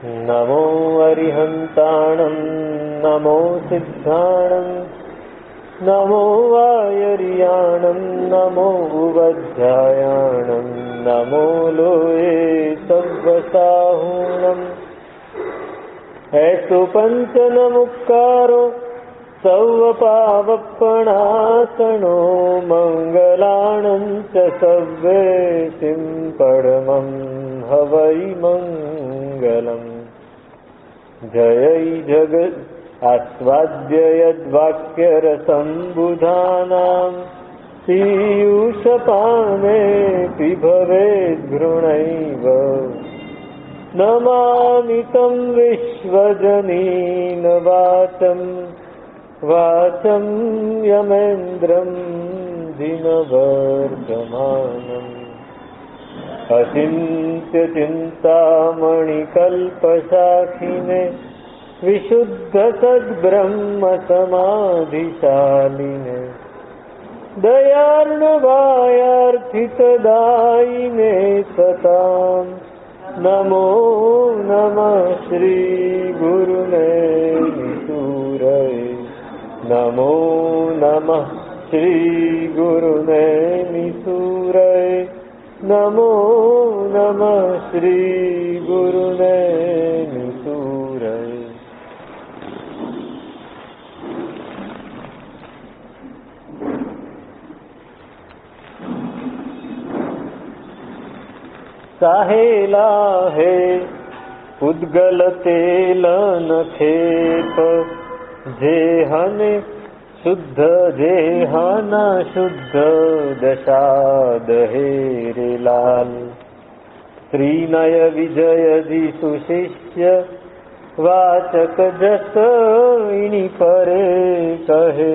નમો અરિહંતાણં નમો સિદ્ધાણં નમો વાયરિયાણં નમો ઉવધ્યાયાણં નમો લોયે સવ્વસાહૂણં હેતુ પંચનમુક્કારો સૌવપાવપણાસનો મંગલાણં ચ સવ્યેતિં પરમં હવૈ મંગલમ જય જગત આસ્વાદ્ય યદ્વાક્યરસંબુધાનાં પીયુષપાને પિભવેદ્ ઘૃણૈવ નમામિ तं વિશ્વજનીન વાચમ યમેન્દ્રં દિનવર્ધમાનम् અચિંત્ય ચિંતામણિકલ્પશાખિને વિશુદ્ધ સદ્બ્રહ્મ સમાધિશાલિને દયાર્ણવાયાર્થિતદાયિને સતામ નમો નમઃ શ્રી ગુરુને નિસૂરય નમો નમઃ શ્રી ગુરુને નિસૂરય નમો નમઃ શ્રી ગુરુને નિસૂરય. સાહેલા હે ઉદ્ગલ તેલન ખેપ જેહને શુદ્ધ જેહના શુદ્ધ દશાદ હે રે લાલ. શ્રીનય વિજયજી સુશિષ્ય વાચક જસ ઇની પરે કહે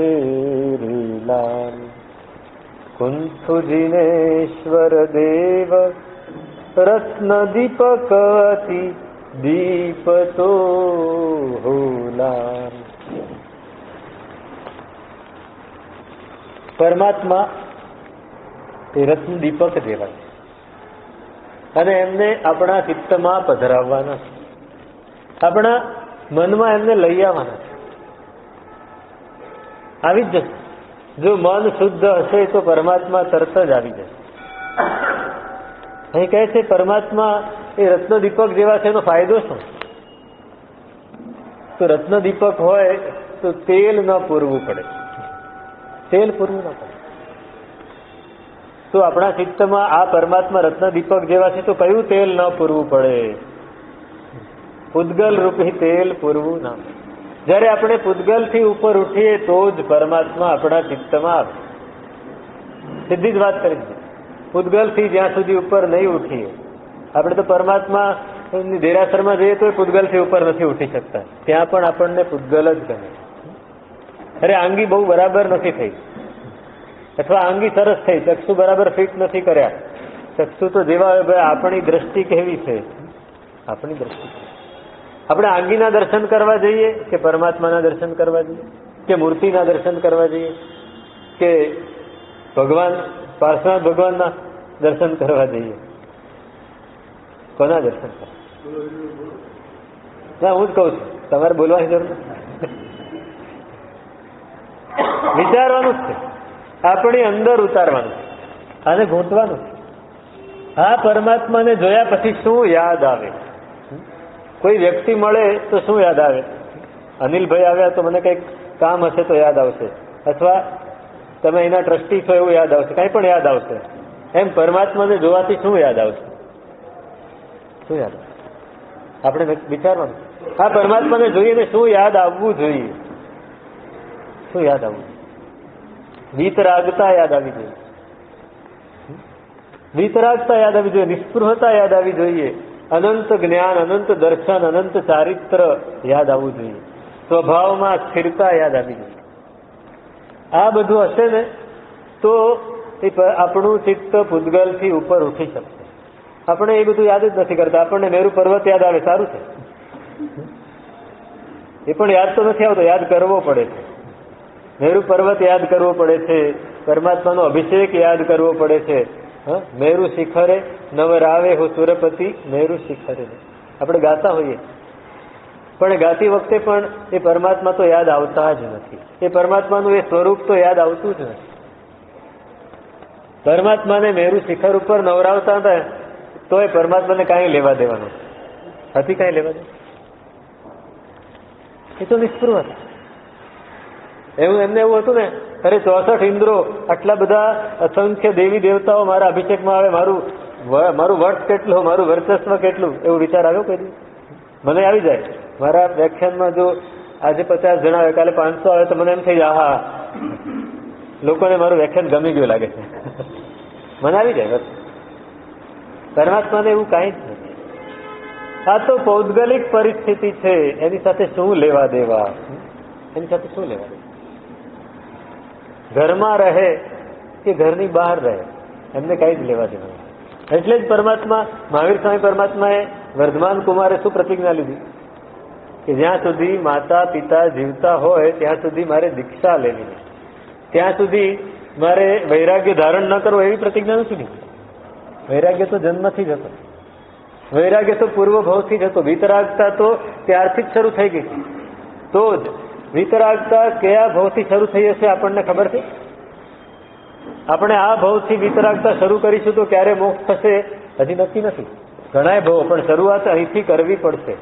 રે લાલ. કુંથુ જિનેશ્વર દેવ રત્ન દીપક અતિ દીપતો હોલાલ. પરમાત્મા એ રત્ન દીપક જેવા અને એમને આપણા ચિત્તમાં પધરાવવાના છે, આપણા મનમાં એમને લઈ આવવાના છે. આવી જ જશે. જો મન શુદ્ધ હશે તો પરમાત્મા તરત જ આવી જશે. અહીં કહે છે પરમાત્મા એ રત્ન દીપક જેવા છે. એનો ફાયદો શું? તો રત્ન દીપક હોય તો તેલ ન પૂરવું પડે, તેલ પૂરવું ન પડે. તો આપણા ચિત્તમાં આ પરમાત્મા રત્ન દીપક જેવા છે તો કયું તેલ ન પૂરવું પડે? પૂદગલ રૂપી તેલ પૂરવું ના. જયારે આપણે પૂદગલ થી ઉપર ઉઠીએ તો જ પરમાત્મા આપણા ચિત્તમાં આવે. સીધી જ વાત કરી છે. પૂદગલ થી જ્યાં સુધી ઉપર નહીં ઉઠીએ, આપણે તો પરમાત્મા દેરાસરમાં જઈએ તો પૂદગલ થી ઉપર નથી ઉઠી શકતા. ત્યાં પણ આપણને પૂદગલ જ ગમે. અરે આંગી બહુ બરાબર નથી થઈ, અથવા આંગી સરસ થઈ, ચક્ષુ બરાબર ફિટ નથી કર્યા. ચક્ષુ તો જેવા હોય, આપણી દ્રષ્ટિ કેવી છે? આપણી દ્રષ્ટિ. આપણે આંગીના દર્શન કરવા જઈએ કે પરમાત્માના દર્શન કરવા જઈએ કે મૂર્તિના દર્શન કરવા જઈએ કે ભગવાન પાર્શ્વનાથ ભગવાનના દર્શન કરવા જઈએ? કોના દર્શન કરવા? ના, હું જ કઉ છું, તમારે બોલવાની જરૂર નથી. વિચારવાનું જ છે, આપણી અંદર ઉતારવાનું છે અને ઘૂંટવાનું છે. આ પરમાત્માને જોયા પછી શું યાદ આવે? કોઈ વ્યક્તિ મળે તો શું યાદ આવે? અનિલભાઈ આવ્યા તો મને કંઈક કામ હશે તો યાદ આવશે, અથવા તમે એના ટ્રસ્ટી છો એવું યાદ આવશે, કંઈ પણ યાદ આવશે. એમ પરમાત્માને જોવાથી શું યાદ આવશે? શું યાદ આવશે? આપણે વિચારવાનું. આ પરમાત્માને જોઈને શું યાદ આવવું જોઈએ? શું યાદ આવવું? વીતરાગતા યાદ આવી જોઈએ, વીતરાગતા યાદ આવી જોઈએ, નિસ્પૃહતા યાદ આવી જોઈએ, અનંત જ્ઞાન, અનંત દર્શન, અનંત ચારિત્ર યાદ આવવું જોઈએ, સ્વભાવમાં સ્થિરતા યાદ આવી જોઈએ. આ બધું હશે ને તો આપણું ચિત્ત પૂદગલથી ઉપર ઉઠી શકશે. આપણે એ બધું યાદ જ નથી કરતા. આપણને મેરુ પર્વત યાદ આવે, સારું છે, એ પણ યાદ તો નથી આવતો, યાદ કરવો પડે છે. મેરુ પર્વત યાદ કરવો પડે છે, પરમાત્માનો અભિષેક યાદ કરવો પડે છે. મેરુ શિખરે નવરાવે હો સુરપતિ મેરુ શિખરે. આપણે ગાતા હોઈએ પણ ગાતી વખતે પણ એ પરમાત્મા તો યાદ આવતા જ નથી. એ પરમાત્માનું એ સ્વરૂપ તો યાદ આવતું જ નથી. પરમાત્માને મેરુ શિખર ઉપર નવરાવતા હતા તો એ પરમાત્માને કાંઈ લેવા દેવાનું હતી? કાંઈ લેવા દે? એ તો નિષ્પૃહ હતા. એમને એવું હતું ને, અરે 64 ઇન્દ્રો, આટલા બધા અસંખ્ય દેવી દેવતાઓ મારા અભિષેકમાં આવે, મારું વટ કેટલું, મારું વર્ચસ્વ કેટલું, એવો વિચાર આવ્યો કઈ? મને આવી જાય. મારા વ્યાખ્યાનમાં જો આજે 50 જણા આવે, કાલે 500 આવે તો મને એમ થઈ જાય, હા લોકોને મારું વ્યાખ્યાન ગમી ગયું લાગે છે. મને આવી જાય. પરમાત્માને એવું કાંઈ જ નથી. આ તો પૌદ્ગલિક પરિસ્થિતિ છે. એની સાથે શું લેવા દેવા? એની સાથે શું લેવા દેવા? ઘરમાં રહે કે ઘરની બહાર રહે, એમને કઈ જ લેવા દેવા. એટલે જ પરમાત્મા, મહાવીર સ્વામી પરમાત્માએ વર્ધમાન કુમારે શું પ્રતિજ્ઞા લીધી કે જ્યાં સુધી માતા પિતા જીવતા હોય ત્યાં સુધી મારે દીક્ષા લેવી નહીં, ત્યાં સુધી મારે વૈરાગ્ય ધારણ ન કરવો, એવી પ્રતિજ્ઞા નથી લીધી. વૈરાગ્ય તો જન્મથી જ હતો. વૈરાગ્ય તો પૂર્વ ભાવથી જ હતો. વિતરાગતા તો ત્યારથી જ શરૂ થઈ ગઈ. તો જ વિતરાગતા કયા ભાવથી શરૂ થઈ હશે આપણને ખબર છે? આપણે આ ભાવથી વિતરાગતા શરૂ કરીશું તો ક્યારે મોક્ષ થશે હજી નક્કી નથી. ઘણા ભાવો, પણ શરૂઆત અહીંથી કરવી પડશે.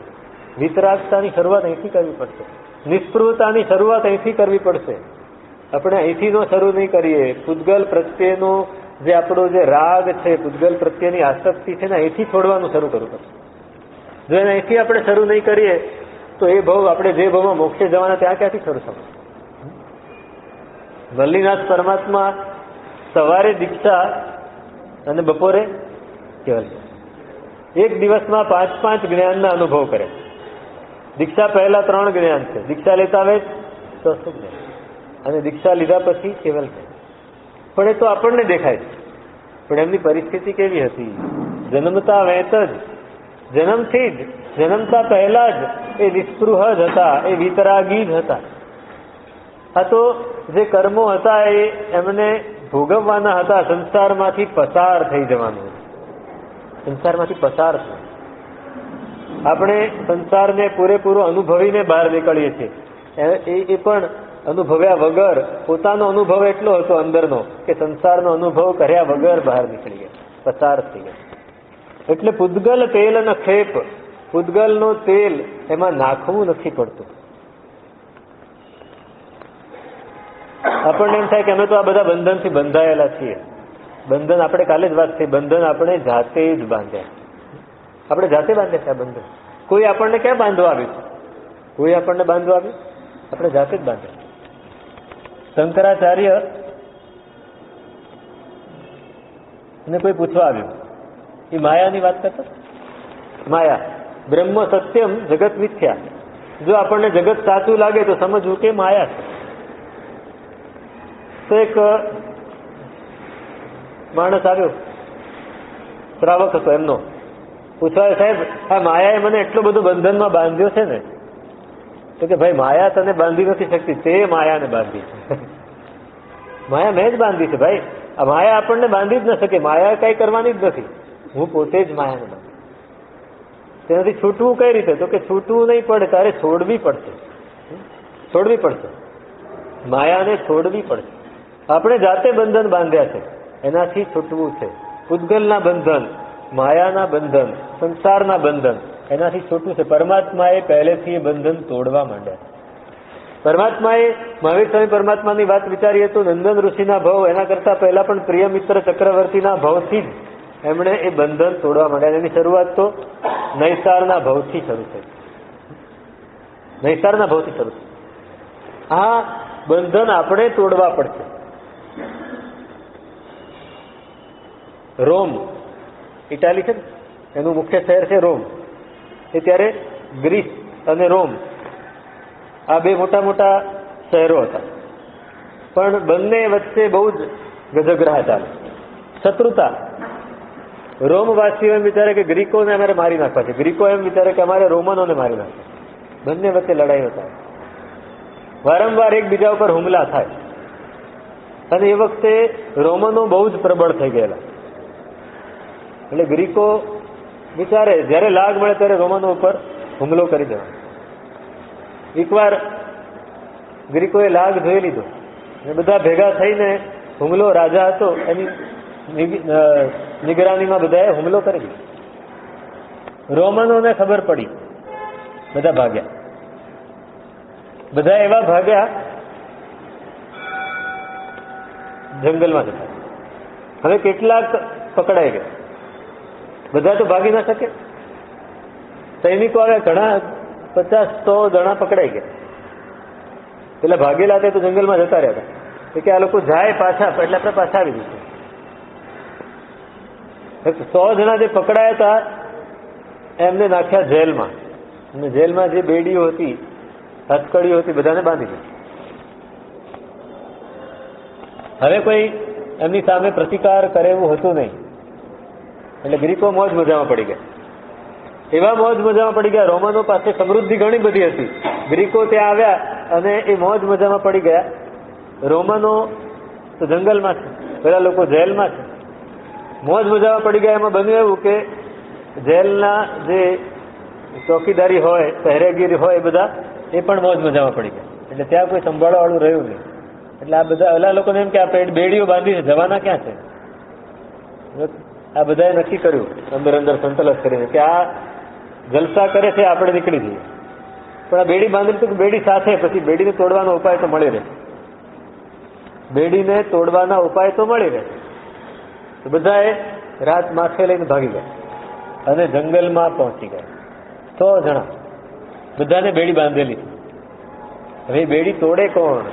વિતરાગતાની શરૂઆત અહીંથી કરવી પડશે. નિષ્પૃહતાની શરૂઆત અહીંથી કરવી પડશે. આપણે અહીંથી જો શરૂ નહીં કરીએ, પૂતગલ પ્રત્યેનો જે આપણો જે રાગ છે, પૂતગલ પ્રત્યેની આસક્તિ છે ને, અહીંથી છોડવાનું શરૂ કરવું પડશે. જો એને અહીંથી આપણે શરૂ નહીં કરીએ તો એ ભાવ, આપણે જે ભાવમાં મોક્ષે જવાના ત્યાં ક્યાંથી શરૂ થશે? વલ્લીનાથ પરમાત્મા સવારે દીક્ષા અને બપોરે કેવલ એક દિવસમાં 5 જ્ઞાનના અનુભવ કરે. દીક્ષા પહેલા 3 જ્ઞાન છે, દીક્ષા લેતા આવે તો જ્ઞાન, અને દીક્ષા લીધા પછી કેવલ જ્ઞાન. પણ એ તો આપણને દેખાય છે. પણ એમની પરિસ્થિતિ કેવી હતી? જન્મતા વેત જ, જન્મથી જ, જન્મતા પહેલા જ એ નિષ્પૃહ જ હતા, એ વિતરાગી જ હતા. આ તો જે કર્મો હતા એ એમને ભોગવવાના હતા. સંસારમાંથી પસાર થઈ જવાનું, સંસારમાંથી પસાર થવું. આપણે સંસારને પૂરેપૂરો અનુભવીને બહાર નીકળીએ છીએ. એ પણ અનુભવ્યા વગર, પોતાનો અનુભવ એટલો હતો અંદરનો કે સંસારનો અનુભવ કર્યા વગર બહાર નીકળી ગયા, પસાર થઈ ગયા. એટલે પૂતગલ તેલ ન ખેપ, પૂતગલનો તેલ એમાં નાખવું નથી પડતું. આપણને એમ થાય કે અમે તો આ બધા બંધનથી બંધાયેલા છીએ. બંધન, આપણે કાલે જ વાત થઈ, બંધન આપણે જાતે જ બાંધ્યા. આપણે જાતે બાંધ્યા છે આ બંધન. કોઈ આપણને ક્યાં બાંધવા આવ્યું છે? કોઈ આપણને બાંધવા આવ્યું? આપણે જાતે જ બાંધ્યા. શંકરાચાર્ય ને કોઈ પૂછવા આવ્યું, એ માયાની વાત કરતા. માયા, બ્રહ્મ સત્યમ જગત મિથ્યા. જો આપણને જગત સાચું લાગે તો સમજવું કે માયા છે. તો એક માણસ આવ્યો, શ્રાવક હતો એમનો, પૂછવા, સાહેબ આ માયાએ મને એટલો બધો બંધનમાં બાંધ્યો છે ને. તો કે ભાઈ, માયા તને બાંધી નથી શકતી, તે માયાને બાંધી છે. માયા મેં જ બાંધી છે ભાઈ. આ માયા આપણને બાંધી જ ન શકે. માયા કઈ કરવાની જ નથી. હું પોતે જ માયાને બાંધી. તેનાથી છૂટવું કઈ રીતે? તો કે છૂટવું નહીં પડે, તારે છોડવી પડશે. છોડવી પડશે, માયાને છોડવી પડશે. આપણે જાતે બંધન બાંધ્યા છે, એનાથી છૂટવું છે. પૂતગલના બંધન, માયાના બંધન, સંસારના બંધન, એનાથી છૂટવું છે. પરમાત્માએ પહેલેથી એ બંધન તોડવા માંડ્યા. પરમાત્માએ, મહાવીર સ્વામી પરમાત્માની વાત વિચારીએ તો નંદન ઋષિના ભાવ, એના કરતા પહેલા પણ પ્રિય મિત્ર ચક્રવર્તીના ભાવથી જ એમણે એ બંધન તોડવા માંડ્યા. એની શરૂઆત તો નૈસારના ભાવથી શરૂ થઈ. નૈસારના ભાવથી શરૂ થઈ. આ બંધન આપણે તોડવા પડશે. રોમ, ઇટાલી છે ને, એનું મુખ્ય શહેર છે રોમ. એ ત્યારે ગ્રીસ અને રોમ આ બે મોટા મોટા શહેરો હતા. પણ બંને વચ્ચે બહુ જ ગજગ્રહ ચાલે, શત્રુતા. રોમવાસીઓ એમ વિચારે કે ગ્રીકોને અમારે મારી નાખવા છે, ગ્રીકો એમ વિચારે કે અમારે રોમનોને મારી નાખવા. બંને વચ્ચે લડાઈઓ થાય, વારંવાર એકબીજા ઉપર હુમલા થાય. અને એ વખતે રોમનો બહુ જ પ્રબળ થઈ ગયેલા. એટલે ગ્રીકો વિચારે જ્યારે લાગ મળે ત્યારે રોમનો ઉપર હુમલો કરી દેવાનો. એકવાર ગ્રીકોએ લાગ જોઈ લીધો અને બધા ભેગા થઈને હુમલો, રાજા હતો એની નિગરાનીમાં બધાએ હુમલો કરી દીધો. રોમનોને ખબર પડી, બધા ભાગ્યા. બધા એવા ભાગ્યા જંગલમાં જતા. હવે કેટલાક પકડાઈ ગયા, બધા તો ભાગી ના શકે. સૈનિકો આવ્યા, ઘણા 50-100 જણા પકડાઈ ગયા. પેલા ભાગેલા હતા તો જંગલમાં જતા રહ્યા હતા કે આ લોકો જાય પાછા, એટલે આપણે પાછા આવી જઈશું. 100 જણા જે પકડાયા હતા એમને નાખ્યા જેલમાં, અને જેલમાં જે બેડીઓ હતી, હથકડીઓ હતી, બધાને બાંધી દીધી. હવે કોઈ એમની સામે પ્રતિકાર કરે એવું હતું નહીં. એટલે ગ્રીકો મોજ મજામાં પડી ગયા. એવા મોજ મજામાં પડી ગયા, રોમનો પાસે સમૃદ્ધિ ઘણી બધી હતી. ગ્રીકો ત્યાં આવ્યા અને એ મોજ મજામાં પડી ગયા. રોમનો તો જંગલમાં છે, પેલા લોકો જેલમાં છે. મોજ મજામાં પડી ગયા. એમાં બન્યું એવું કે જેલના જે ચોકીદારી હોય, પહેરેગીરી હોય, એ બધા એ પણ મોજ મજામાં પડી ગયા. એટલે ત્યાં કોઈ સંભાળવા વાળું રહ્યું નહીં. એટલે આ બધા ઓલા લોકોને એમ કે આ બેડીઓ બાંધી છે, જવાના ક્યાં છે? આ બધાએ નક્કી કર્યું અંદર અંદર સંતલસ કરીને કે આ જલસા કરે છે, આપણે નીકળી જઈએ. પણ આ બેડી બાંધી તો બેડી સાથે, પછી બેડીને તોડવાનો ઉપાય તો મળી રહે. બેડીને તોડવાના ઉપાય તો મળી રહે. તો બધાએ રાત માથે લઈને ભાગી ગયા અને જંગલમાં પહોંચી ગયા. 100 જણા, બધાને બેડી બાંધેલી. હવે બેડી તોડે કોણ?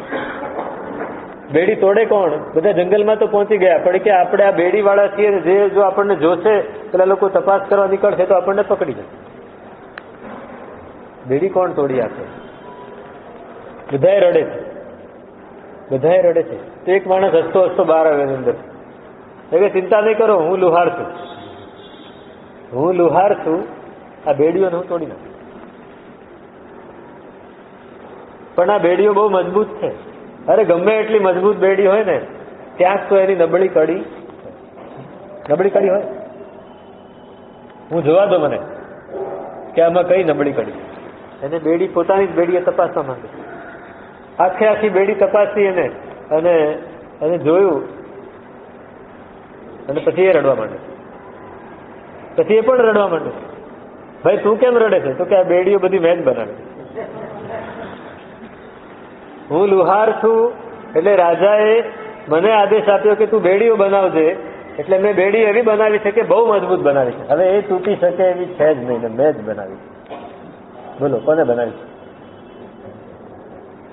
બેડી તોડે કોણ? બધા જંગલમાં તો પહોંચી ગયા, પણ કે આપણે આ બેડી વાળા છીએ, જે જો આપણને જોશે, પેલા લોકો તપાસ કરવા નીકળશે તો આપણને પકડી જશે. બેડી કોણ તોડી આપે? બધાએ રડે છે, બધાએ રડે છે. તો એક માણસ હસતો હસતો બહાર આવ્યો અંદર. હવે ચિંતા નહીં કરો, હું લુહાર છું, હું લુહાર છું, આ બેડીઓને હું તોડી નાખું. પણ આ બેડીઓ બહુ મજબૂત છે. અરે ગમે એટલી મજબૂત બેડી હોય ને, ત્યાં તો એની નબળી કડી હોય. હું જોવા દો મને કે આમાં કઈ નબળી કડી. એને બેડી પોતાની જ બેડીએ તપાસવા માંગે. આખી બેડી તપાસી એને અને જોયું, અને પછી એ રડવા માંડે. પછી એ પણ રડવા માંડે. ભાઈ તું કેમ રડે છે? તો કે આ બેડીઓ બધી મેં જ બનાવી. હું લુહાર છું, એટલે રાજાએ મને આદેશ આપ્યો કે તું બેડીઓ બનાવજે. એટલે મેં બેડી એવી બનાવી છે કે બહુ મજબૂત બનાવી છે. હવે એ તૂટી શકે એવી છે જ નહીં, મેં જ બનાવી. બોલો કોને બનાવી?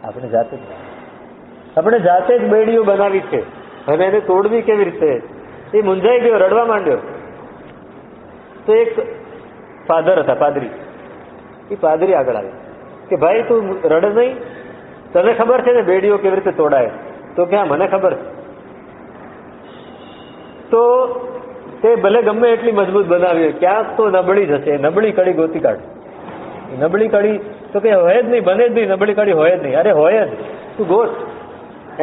આપણે જાતે જ બેડીઓ બનાવી છે. અને એને તોડવી કેવી રીતે? એ મૂંઝાઈ ગયો, રડવા માંડ્યો. તો એક ફાધર હતા, પાદરી. એ પાદરી આગળ આવે કે ભાઈ તું રડ નહીં, તને ખબર છે ને બેડીઓ કેવી રીતે તોડાય? તો ક્યાં મને ખબર છે. તો તે ભલે ગમે એટલી મજબૂત બનાવી, ક્યાંક તો નબળી જશે. નબળી કડી ગોતી કાઢ. નબળી કડી તો કે હોય જ નહીં, બને જ નહીં, નબળી કડી હોય જ નહીં. અરે હોય જ, તું ગોત.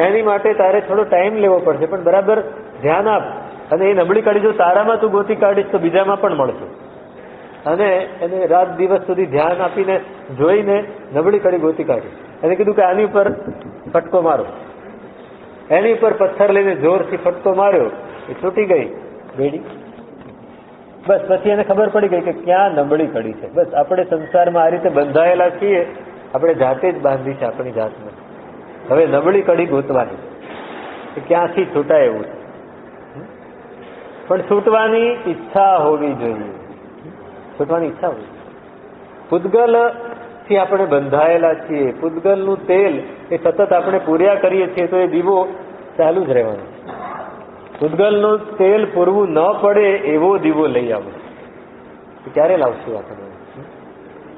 એની માટે તારે થોડો ટાઈમ લેવો પડશે, પણ બરાબર ધ્યાન આપ. અને એ નબળી કડી જો તારામાં તું ગોતી કાઢીશ તો બીજામાં પણ મળશે. અને એને રાત દિવસ સુધી ધ્યાન આપીને જોઈને નબળી કડી ગોતી કાઢી. એને કીધું કે આની ઉપર ફટકો મારો. એની ઉપર પથ્થર લઈને જોરથી ફટકો માર્યો, એ છૂટી ગઈ બેડી. બસ પછી એને ખબર પડી ગઈ કે ક્યાં નબળી કડી છે. બસ આપણે સંસારમાં આ રીતે બંધાયેલા છીએ, આપણે જાતે જ બાંધી છે આપણી જાતને. હવે નબળી કડી ગોતવાની કે ક્યાંથી છૂટાય એવું છે. પણ છૂટવાની ઈચ્છા હોવી જોઈએ. છૂટવાની ઈચ્છા હોવી. પૂતગલ થી આપણે બંધાયેલા છીએ. પૂતગલનું તેલ એ સતત આપણે પૂર્યા કરીએ છીએ તો એ દીવો ચાલુ જ રહેવાનો. પૂતગલનું તેલ પૂરવું ન પડે એવો દીવો લઈ આવો. ક્યારે લાવશું આપણે?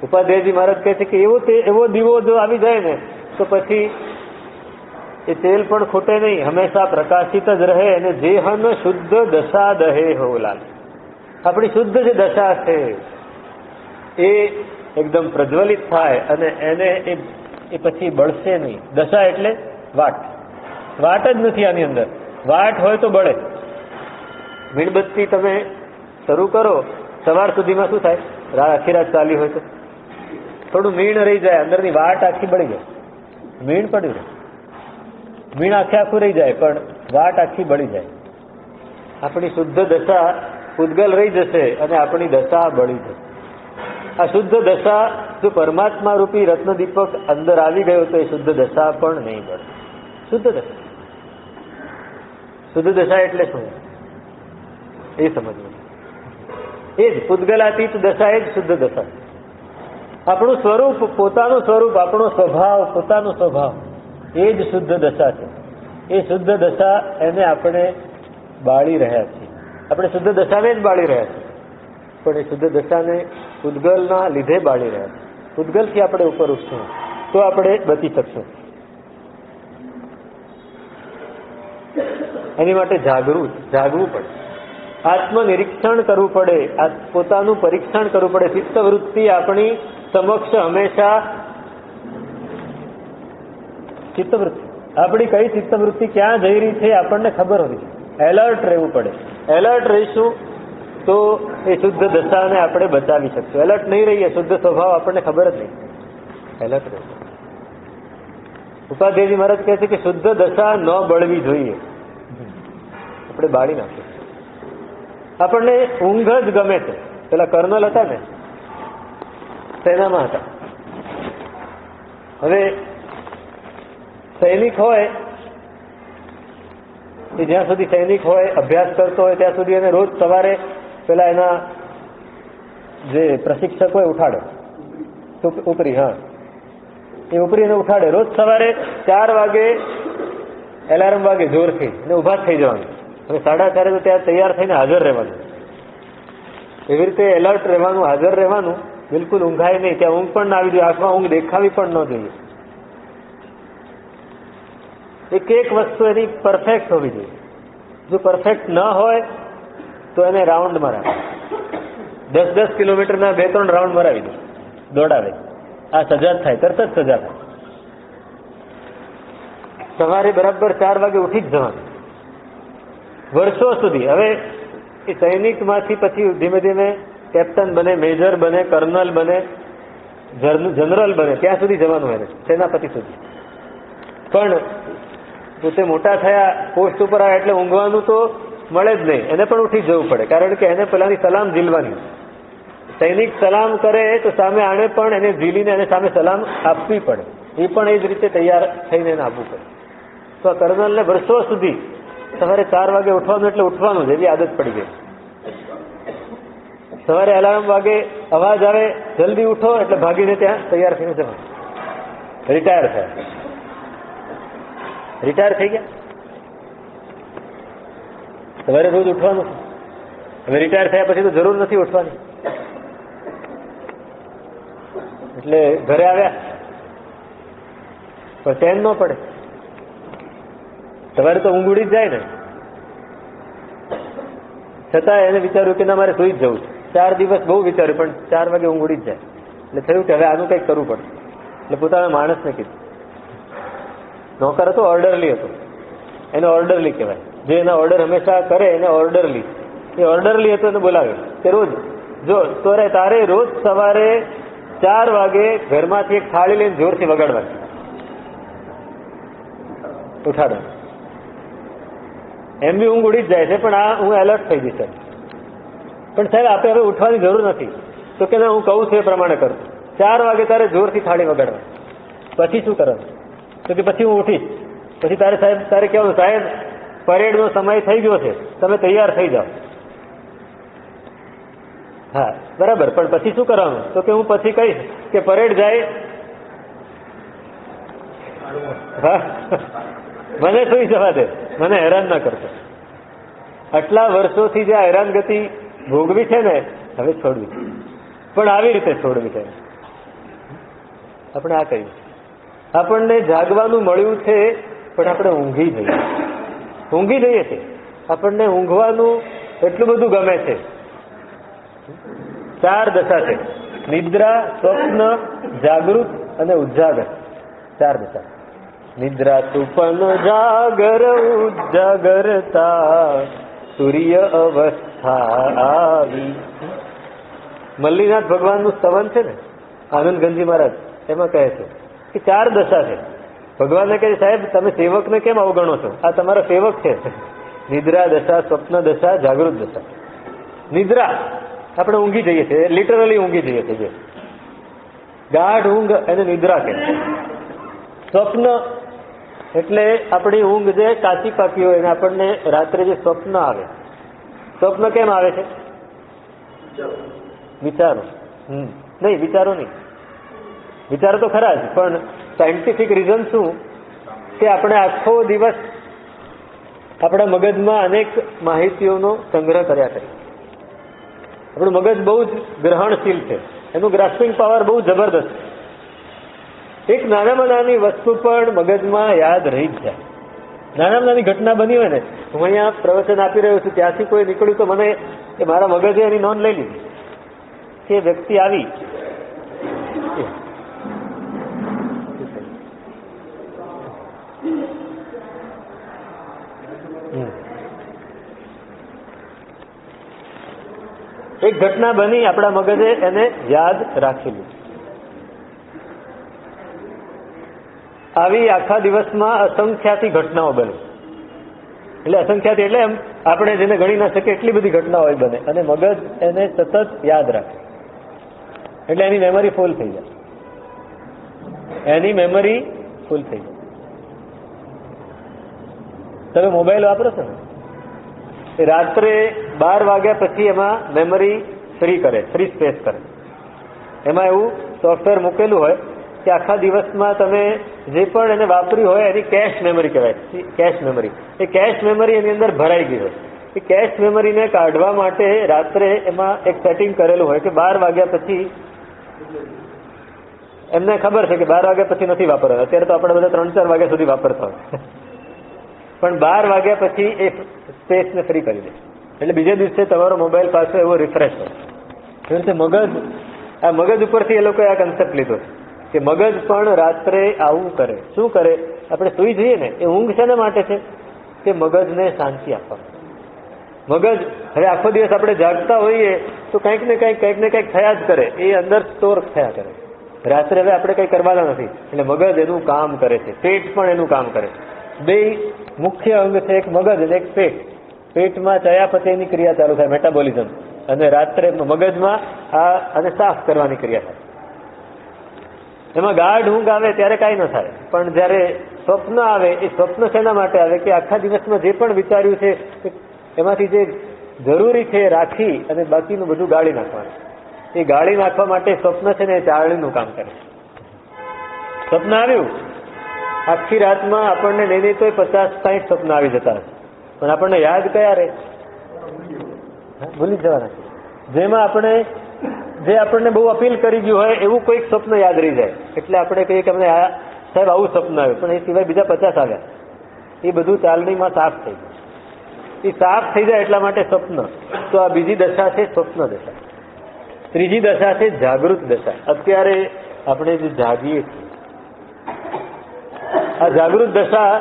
ઉપાધ્યાયજી મહારાજ કહે છે કે એવો દીવો જો આવી જાય ને તો પછી એ તેલ પણ ખૂટે નહીં, હંમેશા પ્રકાશિત જ રહે. અને જેહન શુદ્ધ દશા દહે હો લાલ. આપણી શુદ્ધ જે દશા છે એ એકદમ પ્રજ્વલિત થાય અને એને એ પછી બળશે નહીં. દશા એટલે વાટ જ નથી આની અંદર. વાટ હોય તો બળે. મીણબત્તી તમે શરૂ કરો, સવાર સુધીમાં શું થાય? આખી રાત ચાલી હોય તો થોડું મીણ રહી જાય, અંદરની વાટ આખી બળી જાય, મીણ પડ્યું રહે, મીણ આખું રહી જાય પણ વાટ આખી બળી જાય. આપણી શુદ્ધ દશા પૂતગલ રહી જશે અને આપણી દશા બળી જશે. આ શુદ્ધ દશા જો પરમાત્મા રૂપી રત્નદીપક અંદર આવી ગયો તો એ શુદ્ધ દશા પણ નહીં બળે. શુદ્ધ દશા, શુદ્ધ દશા એટલે શું એ સમજવું. એ જ પૂતગલાતીત દશા, એ જ શુદ્ધ દશા. આપણું સ્વરૂપ, પોતાનું સ્વરૂપ, આપણો સ્વભાવ, પોતાનો સ્વભાવ, એ જ શુદ્ધ દશા છે. એ શુદ્ધ દશા એને આપણે બાળી રહ્યા છીએ. આપણે શુદ્ધ દશાને જ બાળી રહ્યા છીએ, પણ એ શુદ્ધ દશાને પૂતગલના લીધે બાળી રહ્યા છીએ. પૂતગલથી આપણે ઉપર ઉઠશું તો આપણે બચી શકશું. એની માટે જાગવું પડે, આત્મનિરીક્ષણ કરવું પડે, પોતાનું પરીક્ષણ કરવું પડે. ચિત્તવૃત્તિ આપણી સમક્ષ હંમેશા ચિત્તવૃત્તિ, આપણી કઈ ચિત્તવૃત્તિ ક્યાં જઈ રહી છે આપણને ખબર હોવી જોઈએ. એલર્ટ રહેવું પડે. એલર્ટ રહીશું તો એ શુદ્ધ દશાને આપણે બચાવી શકશું. એલર્ટ નહીં રહીએ, શુદ્ધ સ્વભાવ આપણને ખબર જ નહીં. એલર્ટ રહેવું. ઉપાધ્યાયજી મહારાજ કહે છે કે શુદ્ધ દશા ન બળવી જોઈએ, આપણે બાળી નાખીએ. આપણને ઊંઘ જ ગમે છે. પેલા કર્નલ હતા ને, સેનામાં હતા. હવે સૈનિક હોય એ જ્યાં સુધી સૈનિક હોય, અભ્યાસ કરતો હોય ત્યાં સુધી એને રોજ સવારે પેલા એના જે પ્રશિક્ષક હોય ઉઠાડે, ઉપરી, હા, એ ઉપરી એને ઉઠાડે. રોજ સવારે 4 વાગે એલાર્મ વાગે જોરથી અને ઉભા થઈ જવાનું અને 4:30 તો ત્યાં તૈયાર થઈને હાજર રહેવાનું. એવી રીતે એલર્ટ રહેવાનું, હાજર રહેવાનું. બિલકુલ ઊંઘાય નહીં, ત્યાં ઊંઘ પણ ના આવી જોઈએ, આંખમાં ઊંઘ દેખાવી પણ ન જોઈએ. એક વસ્તુ એની પરફેક્ટ હોવી જોઈએ. જો પરફેક્ટ ન હોય તો એને રાઉન્ડમાં રાખે. 10 કિલોમીટરના 2-3 રાઉન્ડ મરાવી દે, દોડાવે. આ સજા થાય, તરત જ સજા થાય. સવારે બરાબર 4 વાગે ઉઠી જ જવાનું વર્ષો સુધી. હવે એ સૈનિકમાંથી પછી ધીમે ધીમે કેપ્ટન બને, મેજર બને, કર્નલ બને, જનરલ બને, ત્યાં સુધી જવાનું એને, સેનાપતિ સુધી. પણ પોતે મોટા થયા, પોસ્ટ ઉપર આવ્યા એટલે ઊંઘવાનું તો મળે જ નહીં. એને પણ ઉઠી જવું પડે, કારણ કે એને પેલાની સલામ ઝીલવાની. સૈનિક સલામ કરે તો સામે આણે પણ એને ઝીલીને એને સામે સલામ આપવી પડે. એ પણ એ જ રીતે તૈયાર થઈને એને આપવું પડે. તો આ કર્નલને વર્ષો સુધી સવારે 4 વાગે ઉઠવાનું એટલે ઉઠવાનું જ, એવી આદત પડી ગઈ. સવારે અલાર્મ વાગે, અવાજ આવે, જલ્દી ઉઠો એટલે ભાગીને ત્યાં તૈયાર થઈને જવાનું. રિટાયર થયા, રિટાયર થઈ ગયા. સવારે રોજ ઉઠવાનું. હવે રિટાયર થયા પછી તો જરૂર નથી ઉઠવાની, એટલે ઘરે આવ્યા પણ ચેન ન પડે. સવારે તો ઊંઘ ઉડી જ જાય ને, છતાં એને વિચાર્યું કે ના, મારે સુઈ જ જવું છે. 4 દિવસ બહુ વિચાર્યું, પણ 4 વાગે ઊંઘ ઉડી જ જાય. એટલે થયું કે હવે આનું કંઈક કરવું પડે. એટલે પોતાના માણસને કીધું. નોકર હતો, ઓર્ડરલી હતો. એને ઓર્ડરલી કહેવાય. જે એના ઓર્ડર હંમેશા કરે એને ઓર્ડરલી. એ ઓર્ડરલી હતો, એને બોલાવ્યો કે રોજ જો તારે રોજ સવારે 4 વાગે ઘરમાંથી એક થાળી લઈને જોરથી વગાડવાની, ઉઠાડો. એમ બી ઊંઘ ઉડી જ જાય છે, પણ આ હું એલર્ટ થઈ જઈશ. પણ સાહેબ આપણે હવે ઉઠવાની જરૂર નથી. તો કે ના, હું કહું છું એ પ્રમાણે કરું. 4 વાગે તારે જોરથી થાળી વગાડવાની. પછી શું કરવાનું? તો કે પછી હું ઉઠીશ. પછી તારે કહેવાનું, સાહેબ પરેડનો સમય થઈ ગયો છે, તમે તૈયાર થઈ જાઓ. હા બરાબર, પણ પછી શું કરવાનું? તો કે હું પછી કહીશ કે પરેડ જાય, મને સુઈ જવા દે, મને હેરાન ના કરતો. આટલા વર્ષોથી જે હેરાનગતિ ભોગવી છે ને, હવે છોડવી. પણ આવી રીતે છોડવી છે. આપણે આ કહ્યું, આપણને જાગવાનું મળ્યું છે, પણ આપણે ઊંઘી જઈએ છીએ. આપણને ઊંઘવાનું એટલું બધું ગમે છે. 4 દશા છે: નિદ્રા, સ્વપ્ન, જાગૃત અને ઉજાગર. 4 દશા. નિદ્રા સુપન જાગર ઉજાગરતા સૂર્ય અવસ્થા આવી. મલ્લીનાથ ભગવાનનું સ્તવન છે ને, આનંદ ગંજી મહારાજ એમાં કહે છે કે 4 દશા છે. ભગવાનને કહે સાહેબ તમે સેવકને કેમ અવગણો છો? આ તમારા સેવક છે. નિદ્રા દશા, સ્વપ્ન દશા, જાગૃત દશા. નિદ્રા આપણે ઊંઘી જઈએ છીએ, લિટરલી ઊંઘી જઈએ છીએ. ગાઢ ઊંઘ એને નિદ્રા કહે. સ્વપ્ન એટલે આપણી ઊંઘ જે કાચી પાકી હોય એને આપણને રાત્રે જે સ્વપ્ન આવે. સ્વપ્ન કેમ આવે છે? વિચારો નહીં, વિચારો નહીં, વિચારો તો ખરા જ, પણ સાયન્ટિફિક રીઝન શું કે આપણે આખો દિવસ આપણા મગજમાં અનેક માહિતીઓનો સંગ્રહ કર્યા કરીએ. આપણું મગજ બહુ જ ગ્રહણશીલ છે, એનું ગ્રાસ્પિંગ પાવર બહુ જબરદસ્ત છે. એક નાનામાં નાની વસ્તુ પણ મગજમાં યાદ રહી જ જાય. નાનામાં નાની ઘટના બની હોય ને, હું અહીંયા પ્રવચન આપી રહ્યો છું, ત્યાંથી કોઈ નીકળ્યું તો મને એ મારા મગજે એની નોંધ લઈ લીધી કે વ્યક્તિ આવી. એક ઘટના બની, આપણા મગજે એને યાદ રાખેલું. આવી આખા દિવસમાં અસંખ્યાતી ઘટનાઓ બને. એટલે અસંખ્યાતી એટલે એમ આપણે જેને ગણી ના શકીએ એટલી બધી ઘટનાઓ બને, અને મગજ એને સતત યાદ રાખે. એટલે એની મેમરી ફૂલ થઈ જાય. એની મેમરી ફૂલ થઈ જાય. તમે મોબાઈલ વાપરો છો ને, રાત્રે 12 વાગ્યા પછી એમાં મેમરી ફ્રી કરે, ફ્રી સ્પેસ કરે. એમાં એવું સોફ્ટવેર મૂકેલું હોય કે આખા દિવસમાં તમે જે પણ એને વાપર્યું હોય એની કેશ મેમરી કહેવાય. કેશ મેમરી, એ કેશ મેમરી એની અંદર ભરાઈ ગઈ હોય. એ કેશ મેમરીને કાઢવા માટે રાત્રે એમાં એક સેટિંગ કરેલું હોય કે 12 વાગ્યા પછી એમને ખબર છે કે 12 વાગ્યા પછી નથી વાપરવાનું. અત્યારે તો આપણે બધા 3-4 વાગ્યા સુધી વાપરતા હોય, પણ 12 વાગ્યા પછી એ સ્પેસને ફ્રી કરી દે. એટલે બીજે દિવસે તમારો મોબાઈલ પાછો એવો રિફ્રેશ હોય. એ રીતે મગજ ઉપરથી એ લોકોએ આ કન્સેપ્ટ લીધો કે મગજ પણ રાત્રે આવું કરે. શું કરે? આપણે સુઈ જઈએ ને, એ ઊંઘ શેના માટે છે? કે મગજને શાંતિ આપવા. મગજ હવે આખો દિવસ આપણે જાગતા હોઈએ તો કંઈક ને કંઈક થયા જ કરે, એ અંદર સ્ટોર થયા કરે. રાત્રે હવે આપણે કંઈ કરવાના નથી, એટલે મગજ એનું કામ કરે છે. પેટ પણ એનું કામ કરે છે. 2 મુખ્ય અંગ છે, એક મગજ અને એક પેટ. પેટમાં ચયાપચયની ક્રિયા ચાલુ થાય, મેટાબોલિઝમ, અને રાત્રે મગજમાં આ અને સાફ કરવાની ક્રિયા થાય. એમાં ગાઢ ઊંઘ આવે ત્યારે કાંઈ ન થાય, પણ જ્યારે સ્વપ્ન આવે, એ સ્વપ્ન શેના માટે આવે? કે આખા દિવસમાં જે પણ વિચાર્યું છે એમાંથી જે જરૂરી છે રાખી અને બાકીનું બધું ગાળી નાખવાનું. એ ગાળી નાખવા માટે સ્વપ્ન છે ને એ ચાળણીનું કામ કરે. સ્વપ્ન આવ્યું, આખી રાતમાં આપણને નહીં તો 50-60 સ્વપ્ન આવી જતા હશે, પણ આપણને યાદ કયા રહે? ભૂલી જવાના. જેમાં જે આપણને બહુ અપીલ કરી ગયું હોય એવું કોઈક સ્વપ્ન યાદ રહી જાય, એટલે આપણે કહીએ કે અમને સાહેબ આવું સ્વપ્ન આવ્યું, પણ એ સિવાય બીજા 50 આવ્યા. એ બધું ચાલણીમાં સાફ થઈ જાય. એ સાફ થઈ જાય એટલા માટે સ્વપ્ન. તો આ બીજી દશા છે સ્વપ્ન દશા. ત્રીજી દશા છે જાગૃત દશા. અત્યારે આપણે જે જાગીએ છીએ, આ જાગૃત દશા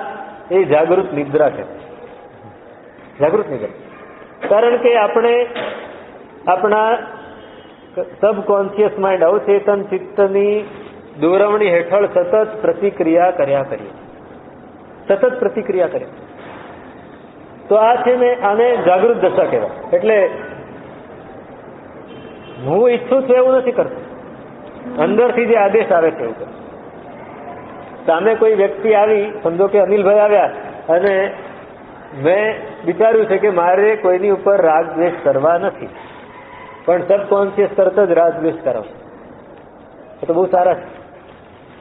એ જાગૃત નિદ્રા છે. જાગૃત નિદ્રા. કારણ કે આપણે આપણા સબકોન્શિયસ માઇન્ડ, અવચેતન ચિત્તની દોરવણી હેઠળ સતત પ્રતિક્રિયા કર્યા કરીએ. સતત પ્રતિક્રિયા કરીએ. તો આ છે ને, આને જાગૃત દશા કહેવાય. એટલે હું ઈચ્છું છું એવું નથી કરતો, અંદરથી જે આદેશ આવે છે એવું કરે. સામે કોઈ વ્યક્તિ આવી, સમજો કે અનિલભાઈ આવ્યા, અને મેં વિચાર્યું છે કે મારે કોઈની ઉપર રાગ દ્વેષ કરવા નથી, પણ સબકોન્શિયસ તરત જ રાગ દ્વેષ કરાવશે. એ તો બહુ સારા છે.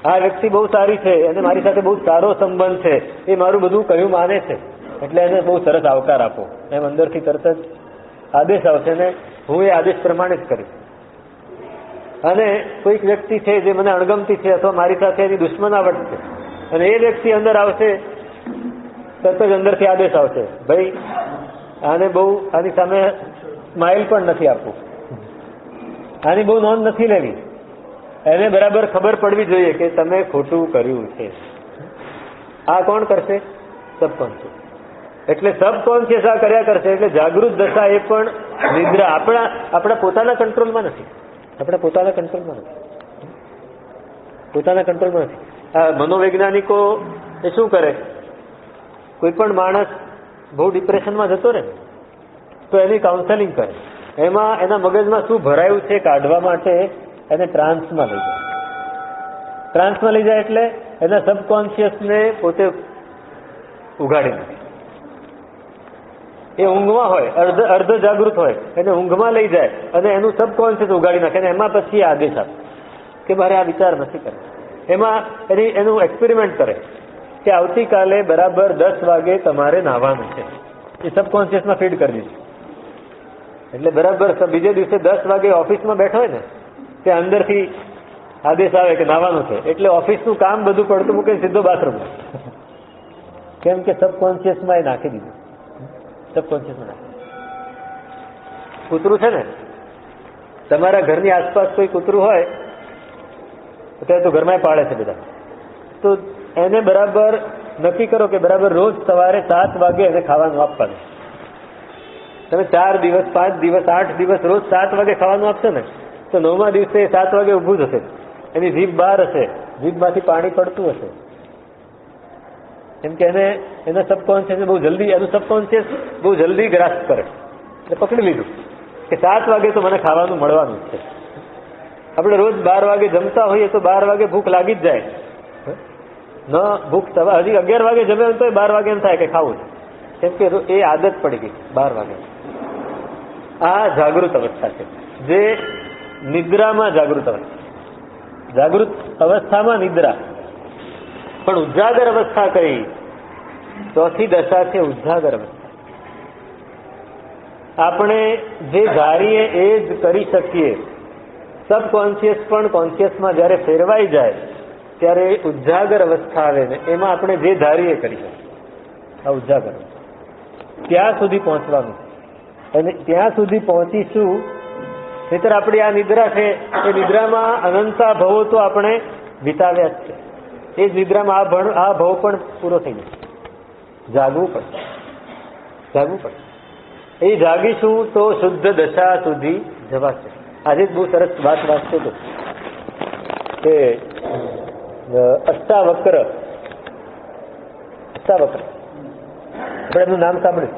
આ વ્યક્તિ બહુ સારી છે, અને મારી સાથે બહુ સારો સંબંધ છે, એ મારું બધું કહ્યું માને છે, એટલે એને બહુ સરસ આવકાર આપો. એમ અંદરથી તરત જ આદેશ આવશે ને હું એ આદેશ પ્રમાણે જ કરીશ. અને કોઈક વ્યક્તિ છે જે મને અણગમતી છે, અથવા મારી સાથે એની દુશ્મનાવટ છે, અને એ વ્યક્તિ અંદર આવશે, તરત જ અંદરથી આદેશ આવશે, ભાઈ આને બહુ આની સામે સ્માઇલ પણ નથી આપવું, આની બહુ નોંધ નથી લેવી, એને બરાબર ખબર પડવી જોઈએ કે તમે ખોટું કર્યું છે. આ કોણ કરશે? સબકોન્શિયસ. એટલે સબકોન્શિયસ આ કર્યા કરશે. એટલે જાગૃત દશા એ પણ નિદ્રા આપણા પોતાના કંટ્રોલમાં નથી. આપણે પોતાના કંટ્રોલમાં નથી. પોતાના કંટ્રોલમાં નથી. આ મનોવૈજ્ઞાનિકો એ શું કરે, કોઈ પણ માણસ બહુ ડિપ્રેશનમાં જતો રહે તો એની કાઉન્સેલિંગ કરે. એમાં એના મગજમાં શું ભરાયું છે કાઢવા માટે એને ટ્રાન્સમાં લઈ જાય. ટ્રાન્સમાં લઈ જાય એટલે એના સબકોન્શિયસને પોતે ઉગાડી નાખે. એ ઊંઘમાં હોય, અર્ધ જાગૃત હોય, એને ઊંઘમાં લઈ જાય અને એનું સબકોન્શિયસ ઉગાડી નાખે. અને એમાં પછી આદેશ આપે કે મારે આ વિચાર નથી કરવો. એમાં એનું એક્સપેરિમેન્ટ કરે કે આવતીકાલે બરાબર 10 વાગે તમારે નાહવાનું છે. એ સબકોન્શિયસમાં ફીડ કરી દીધું. એટલે બરાબર બીજે દિવસે 10 વાગે ઓફિસમાં બેઠો હોય ને તે અંદરથી આદેશ આવે કે નાહવાનું છે. એટલે ઓફિસનું કામ બધું પડતું મૂકીને સીધો બાથરૂમમાં. કેમ કે સબકોન્શિયસમાં એ નાખી દીધું. સબકોન્શિયસમાં નાખી. કૂતરું છે ને, તમારા ઘરની આસપાસ કોઈ કૂતરું હોય અત્યારે તો ઘરમાં પાળે છે બધા, તો એને બરાબર નક્કી કરો કે બરાબર રોજ સવારે 7 વાગે એને ખાવાનું આપવાનું. તમે 4 દિવસ 5 દિવસ 8 દિવસ રોજ 7 વાગે ખાવાનું આપશો ને તો 9મા દિવસે 7 વાગે ઊભું થશે. એની જીભ બહાર હશે, જીભમાંથી પાણી પડતું હશે. કેમ કે એના સબકોન્શિયસ બહુ જલ્દી, એનું સબકોન્શિયસ બહુ જલ્દી ગ્રાસ્પ કરે. એટલે પકડી લીધું કે 7 વાગે તો મને ખાવાનું મળવાનું છે. આપણે રોજ 12 વાગે જમતા હોઈએ તો 12 વાગે ભૂખ લાગી જ જાય. ન ભૂખ હજી 11 વાગે જમે તો 12 વાગે એમ થાય કે ખાવું છે. કેમ કે એ આદત પડી ગઈ 12 વાગે. આ જાગૃત અવસ્થા છે, જે નિદ્રામાં જાગૃત અવસ્થા. જાગૃત અવસ્થામાં નિદ્રા, પણ ઉજાગર અવસ્થા કઈ? ચોથી દશા છે ઉજાગર અવસ્થા. આપણે જે ધારીએ એ જ કરી શકીએ. સબકોન્શિયસ પણ કોન્શિયસમાં જ્યારે ફેરવાઈ જાય ત્યારે ઉજાગર અવસ્થા આવે ને એમાં આપણે જે ધારીએ કરી શકીએ. આ ઉજાગર ત્યાં સુધી પહોંચવાનું. અને ત્યાં સુધી પહોંચીશું નહીતર આપણી આ નિદ્રા છે એ નિદ્રામાં અનંતા ભવો તો આપણે વિતાવ્યા જ છે. એ જ નિદ્રામાં આ ભવ પણ પૂરો થઈ જશે. જાગવું પડે, જાગવું પડે. એ જાગીશું તો શુદ્ધ દશા સુધી જવાશે. આજે જ બહુ સરસ વાત વાંચતો હતો કે અષ્ટાવક્ર આપણે એમનું નામ સાંભળ્યું.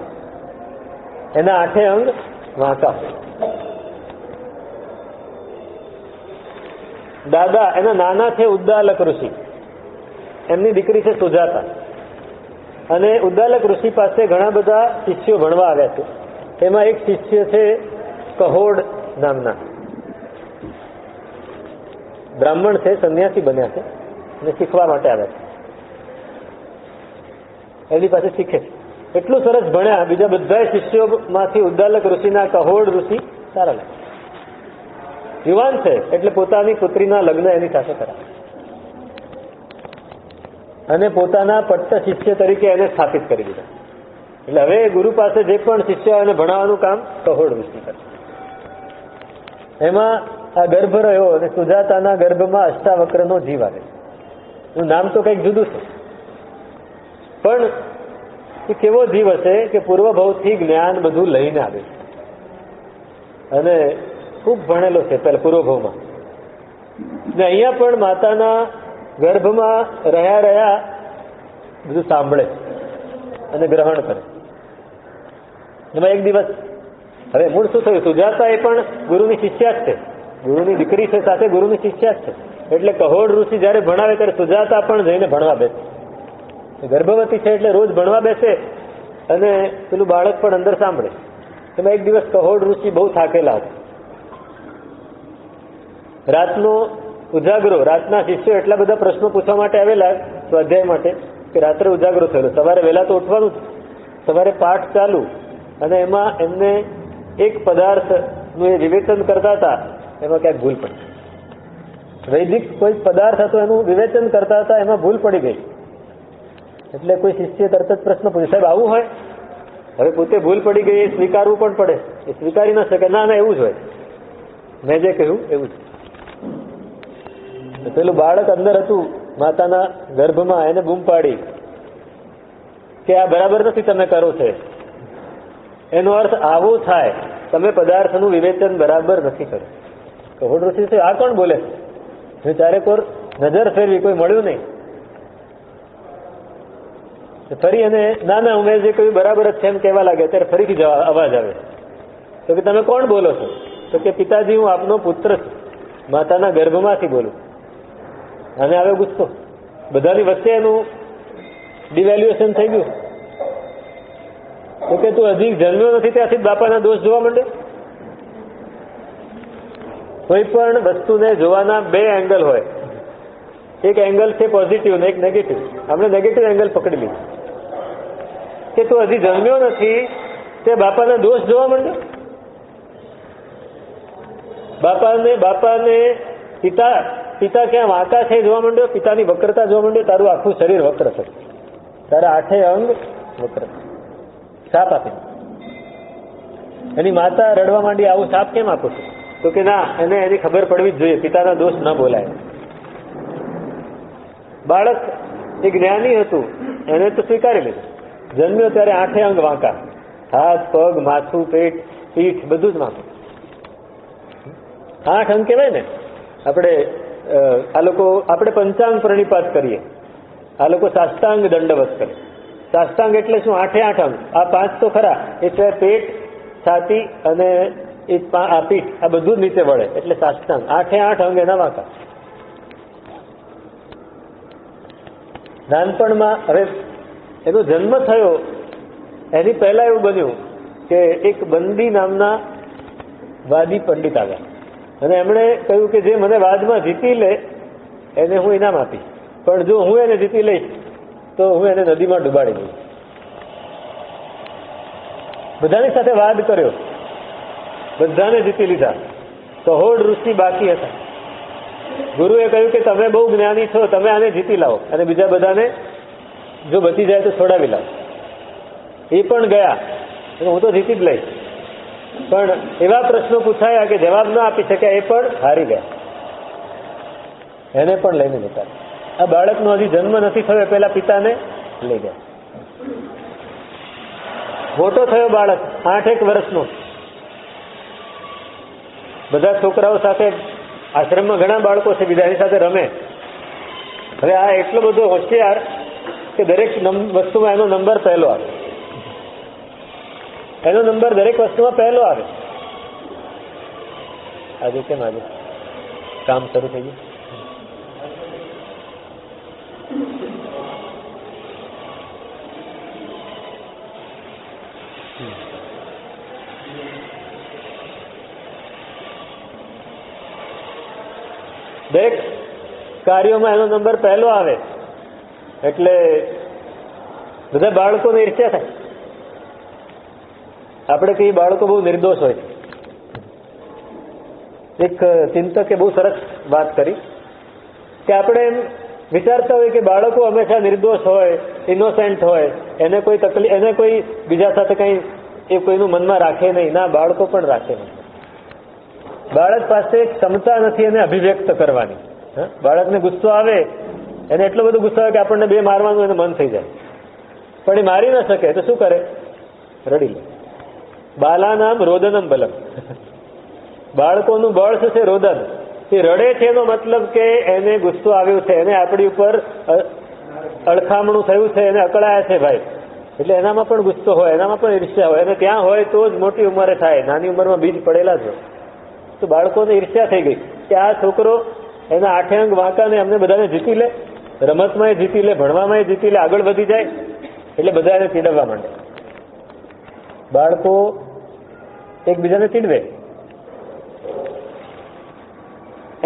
એના 8 અંગ વાંકા. દાદા એના નાના છે ઉદ્દાલક ઋષિ, એમની દીકરી છે સુજાતા. અને ઉદ્દાલક ઋષિ પાસે ઘણા બધા શિષ્યો ભણવા આવ્યા છે. એમાં એક શિષ્ય છે કહોડ નામના, બ્રાહ્મણ છે, સંન્યાસી બન્યા છે અને શીખવા માટે આવ્યા છે. એની પાસે શીખે છે. એટલું સરસ ભણ્યા, બીજા બધા શિષ્યોમાંથી ઉદ્દાલક ઋષિના કહોડ ઋષિ સારા લાગે. યુવાન છે એટલે પોતાની પુત્રીના લગ્ન એની સાથે કરાવે અને પોતાના પટ્ટ શિષ્ય તરીકે એને સ્થાપિત કરી દીધા. એટલે હવે ગુરુ પાસે જે પણ શિષ્ય એને ભણાવવાનું કામ કહોડ ઋષિ કરે. એમાં આ ગર્ભ રહ્યો અને સુજાતાના ગર્ભમાં અષ્ટાવક્રનો જીવ આવે. એનું નામ તો કંઈક જુદું છે, પણ એ કેવો જીવ હશે કે પૂર્વભવથી જ્ઞાન બધું લઈને આવે છે અને ખૂબ ભણેલો છે પેલા પૂર્વભવમાં. ને અહીંયા પણ માતાના ગર્ભમાં રહ્યા બધું સાંભળે અને ગ્રહણ કરે. એમાં એક દિવસ હવે મૂળ શું થયું, સુજાતા એ પણ ગુરુની શિષ્યા જ છે, ગુરુની દીકરી છે, સાથે ગુરુની શિષ્યા જ છે. એટલે કહોડ ઋષિ જયારે ભણાવે ત્યારે સુજાતા પણ જઈને ભણવા બેસે. ગર્ભવતી છે એટલે રોજ ભણવા બેસે અને પેલું બાળક પણ અંદર સાંભળે. એમાં એક દિવસ કહોડ ઋષિ બહુ થાકેલા હતા. રાતનો ઉજાગરો, રાતના શિષ્યો એટલા બધા પ્રશ્નો પૂછવા માટે આવેલા સ્વાધ્યાય માટે કે રાત્રે ઉજાગરો થયેલો. સવારે વહેલા તો ઉઠવાનું જ. સવારે પાઠ ચાલુ અને એમાં એમને એક પદાર્થનું એ વિવેચન કરતા હતા, એમાં ક્યાંક ભૂલ પડી. વૈદિક કોઈ પદાર્થ હતો એનું વિવેચન કરતા હતા, એમાં ભૂલ પડી ગઈ. એટલે કોઈ શિષ્ય તરત જ પ્રશ્ન પૂછ્યો, સાહેબ આવું હોય? હવે પોતે ભૂલ પડી ગઈ, એ સ્વીકારવું પણ પડે. એ સ્વીકારી ન શકે, ના એવું જ હોય, મેં જે કહ્યું એવું જ. પેલું બાળક અંદર હતું માતાના ગર્ભમાં, એને બૂમ પાડી કે આ બરાબર નથી તમે કરો છે. એનો અર્થ આવો થાય, તમે પદાર્થનું વિવેચન બરાબર નથી કર્યું. કહોડ ઋષિ આ કોણ બોલે? ચારેકોર નજર ફેરવી, કોઈ મળ્યું નહીં. ફરી એને ના ના હું મેં જે કહ્યું બરાબર જ છે એમ કહેવા લાગે ત્યારે ફરીથી અવાજ આવે. તો કે તમે કોણ બોલો છો? તો કે પિતાજી હું આપનો પુત્ર છું, માતાના ગર્ભમાંથી બોલું. અને આવે ગુસ્સો, બધાની વચ્ચે એનું ડિવેલ્યુએશન થઈ ગયું. તો કે તું હજી જન્મ્યો નથી ત્યાંથી જ બાપાના દોષ જોવા માંડે. કોઈ પણ વસ્તુને જોવાના બે એંગલ હોય. એક એંગલ છે પોઝિટિવ ને એક નેગેટિવ. આપણે નેગેટિવ એંગલ પકડી લીધું કે તું હજી જન્મ્યો નથી તે બાપાના દોષ જોવા માંડ્યો. બાપાને પિતા ક્યાં વાંકા છે જોવા માંડ્યો, પિતાની વક્રતા જોવા માંડ્યો. તારું આખું શરીર વક્ર થયું, તારા 8 અંગ વક્ર. શાપ આપી. એની માતા રડવા માંડી, આવું શાપ કેમ આપો છો? તો કે ના, એને એની ખબર પડવી જ જોઈએ, પિતાના દોષ ન બોલાય. બાળક એ જ્ઞાની હતું, એને તો સ્વીકારી લીધું. જન્મ્યો ત્યારે 8 અંગ વાંકા, હાથ પગ માથું પેટ પીઠ બધું જ વાંકું. 8 અંગ કહેવાય ને. આપણે પંચાંગ પ્રણિપાત કરીએ, આ લોકો સાષ્ટાંગ દંડવત કરે. સાષ્ટાંગ એટલે શું? 8 અંગ. આ 5 તો ખરા, એટલે પેટ છાતી અને આ પીઠ આ બધું જ નીચે વળે એટલે સાષ્ટાંગ. 8 અંગ એના વાંકા. નાનપણમાં હવે એનો જન્મ થયો એની પહેલા એવું બન્યું કે એક બંદી નામના વાદી પંડિત આવ્યા અને એમણે કહ્યું કે જે મને વાદમાં જીતી લે એને હું ઇનામ આપીશ, પણ જો હું એને જીતી લઈશ તો હું એને નદીમાં ડુબાડી દઈશ. બધાની સાથે વાદ કર્યો, બધાને જીતી લીધા. કહોડ ઋષિ બાકી હતા. ગુરુએ કહ્યું કે તમે બહુ જ્ઞાની છો, તમે આને જીતી લાવો અને બીજા બધાને જો બચી જાય તો છોડાવી લાવો. એ પણ ગયા, હું તો જીતી જ લઈશ. પણ એવા પ્રશ્નો પૂછાયા કે જવાબ ન આપી શક્યા, એ પણ હારી ગયા. એને પણ લઈને જતા. આ બાળકનો હજી જન્મ નથી થયો પેલા પિતાને લઈ ગયા. મોટો થયો બાળક 8 વર્ષનો. બધા છોકરાઓ સાથે, આશ્રમમાં ઘણા બાળકો છે બીજા, એની સાથે રમે. હવે આ એટલો બધો હોશિયાર કે દરેક વસ્તુમાં એનો નંબર પહેલો આવે. એનો નંબર દરેક વસ્તુમાં પહેલો આવે. આજે કેમ આજે કામ શરૂ થઈ ગયું? દરેક કાર્યોમાં એનો નંબર પહેલો આવે એટલે બધા બાળકોને ઈર્ષ્યા થાય. આપણે કહીએ બાળકો બહુ નિર્દોષ હોય છે. એક ચિંતકે બહુ સરસ વાત કરી કે આપણે એમ વિચારતા હોય કે બાળકો હંમેશા નિર્દોષ હોય, ઇનોસેન્ટ હોય, એને કોઈ તકલીફ, એને કોઈ બીજા સાથે કંઈ એ કોઈનું મનમાં રાખે નહીં. ના, બાળકો પણ રાખે નહીં. બાળક પાસે ક્ષમતા નથી એને અભિવ્યક્ત કરવાની. બાળકને ગુસ્સો આવે, એને એટલો બધો ગુસ્સો આવે કે આપણને 2 મારવાનું એને મન થઈ જાય, પણ એ મારી ન શકે તો શું કરે? રડી લે. બાલાનામ રોદનમ બલમ. બાળકોનું બળ શું છે? રોદન. એ રડે છે એનો મતલબ કે એને ગુસ્સો આવ્યો છે, એને આપણી ઉપર અળખામણું થયું છે, એને અકળાયા છે ભાઈ. એટલે એનામાં પણ ગુસ્સો હોય, એનામાં પણ ઈર્ષ્યા હોય. અને ત્યાં હોય તો જ મોટી ઉંમરે થાય, નાની ઉંમરમાં બીજ પડેલા જ હોય. તો બાળકોને ઈર્ષ્યા થઈ ગઈ કે આ છોકરો એના 8 અંગ વાંકાને અમને બધાને જીતી લે, રમતમાં એ જીતી લે, ભણવામાં એ જીતી લે, આગળ વધી જાય. એટલે બધા એને ચીડવવા માંડે. બાળકો એકબીજાને ચીડવે,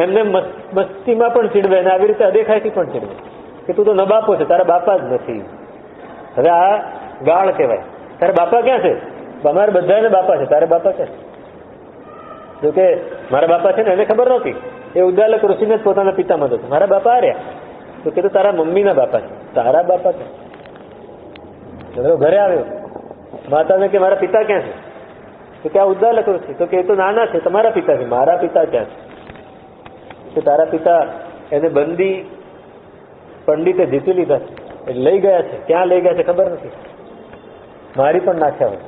એમને મસ્તીમાં પણ ચીડવે અને આવી રીતે અદેખાઈથી પણ ચીડવે કે તું તો નબાપો છે, તારા બાપા જ નથી. હવે આ ગાળ કહેવાય. તારા બાપા ક્યાં છે? અમારે બધાને બાપા છે, તારા બાપા ક્યાં છે? જો કે મારા બાપા છે ને એને ખબર નહોતી. એ ઉદ્દાલક ઋષિને જ પોતાના પિતા માનતો હતો. મારા બાપા હાર્યા. તો કે તારા મમ્મીના બાપા છે, તારા બાપા ક્યાં? ઘરે આવ્યો, માતાને કે મારા પિતા ક્યાં છે? તો કે આ ઉદ્દાલક ઋષિ. તો કે એ તો નાના છે, તમારા પિતા છે. મારા પિતા ક્યાં છે? તારા પિતા એને બંદી પંડિતે જીતી લીધા છે, લઈ ગયા છે. ક્યાં લઈ ગયા છે ખબર નથી, મારી પણ નાખ્યા હોય.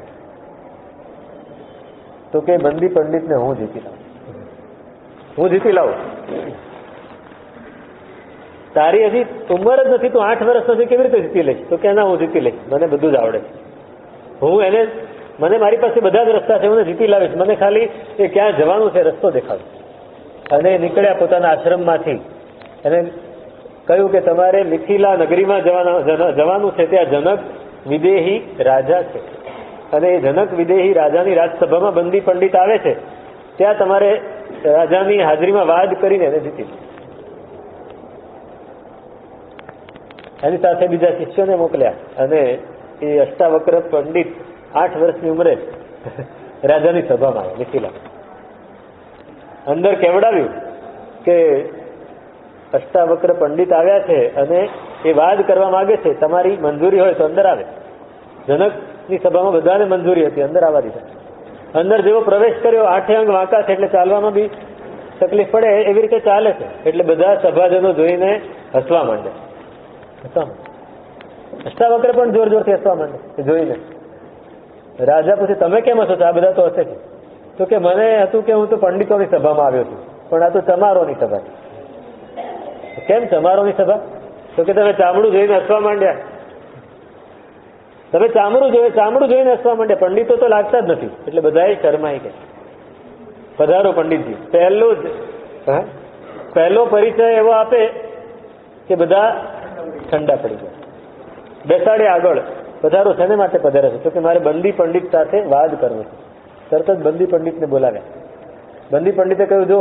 તો કે બંદી પંડિતને હું જીતી લાવું. તારી હજી ઉંમર જ નથી, તું 8 વર્ષ નથી, કેવી રીતે જીતી લઈશ? તો કે ના, હું જીતી લઈશ, મને બધું જ આવડે છે, મને મારી પાસે બધા જ રસ્તા છે, હું જીતી લાવીશ, મને ખાલી એ ક્યાં જવાનું છે રસ્તો દેખાડો. અને નીકળ્યા પોતાના આશ્રમમાંથી. અને કહ્યું કે તમારે મિથિલા નગરીમાં જવાનું છે, ત્યાં જનક વિદેહી રાજા છે, અને એ જનક વિદેહી રાજાની રાજસભામાં બંદી પંડિત આવે છે, ત્યાં તમારે રાજાની હાજરીમાં વાદ કરીને એને જીતી. એની સાથે બીજા શિષ્યોને મોકલ્યા, અને એ અષ્ટાવક્ર પંડિત 8 વર્ષની ઉંમરે રાજાની સભામાં આવ્યા મિથિલા. અંદર કેવડાવ્યું કે અષ્ટાવક્ર પંડિત આવ્યા છે અને એ વાદ કરવા માંગે છે, તમારી મંજૂરી હોય તો અંદર આવે. જનકની સભામાં બધાને મંજૂરી હતી, અંદર આવવા દીધા. અંદર જેવો પ્રવેશ કર્યો, 8 અંગ વાંકા છે, એટલે ચાલવામાં બી તકલીફ પડે, એવી રીતે ચાલે છે. એટલે બધા સભાજનો જોઈને હસવા માંડે. અષ્ટાવક્ર પણ જોર જોરથી હસવા માંડે જોઈને. રાજા પૂછે, તમે કેમ હસો છો? આ બધા તો હશે છે. તો કે મને હતું કે હું તો પંડિતોની સભામાં આવ્યો છું, પણ આ તો ચમારોની સભા છે. કેમ ચમારોની સભા? તો કે તમે ચામડું જોઈને હસવા માંડ્યા. તમે ચામડું જોઈને હસવા માંડ્યા, પંડિતો તો લાગતા જ નથી. એટલે બધાએ શરમાઈ કે પધારો પંડિતજી. પહેલો પરિચય એવો આપે કે બધા ઠંડા પડી ગયા. બેસાડે આગળ. પધારો, શેને માટે પધારે છે? તો કે મારે બંદી પંડિત સાથે વાદ કરવો છે. તરત જ બંદી પંડિતને બોલાવ્યા. બંદી પંડિતે કહ્યું, જો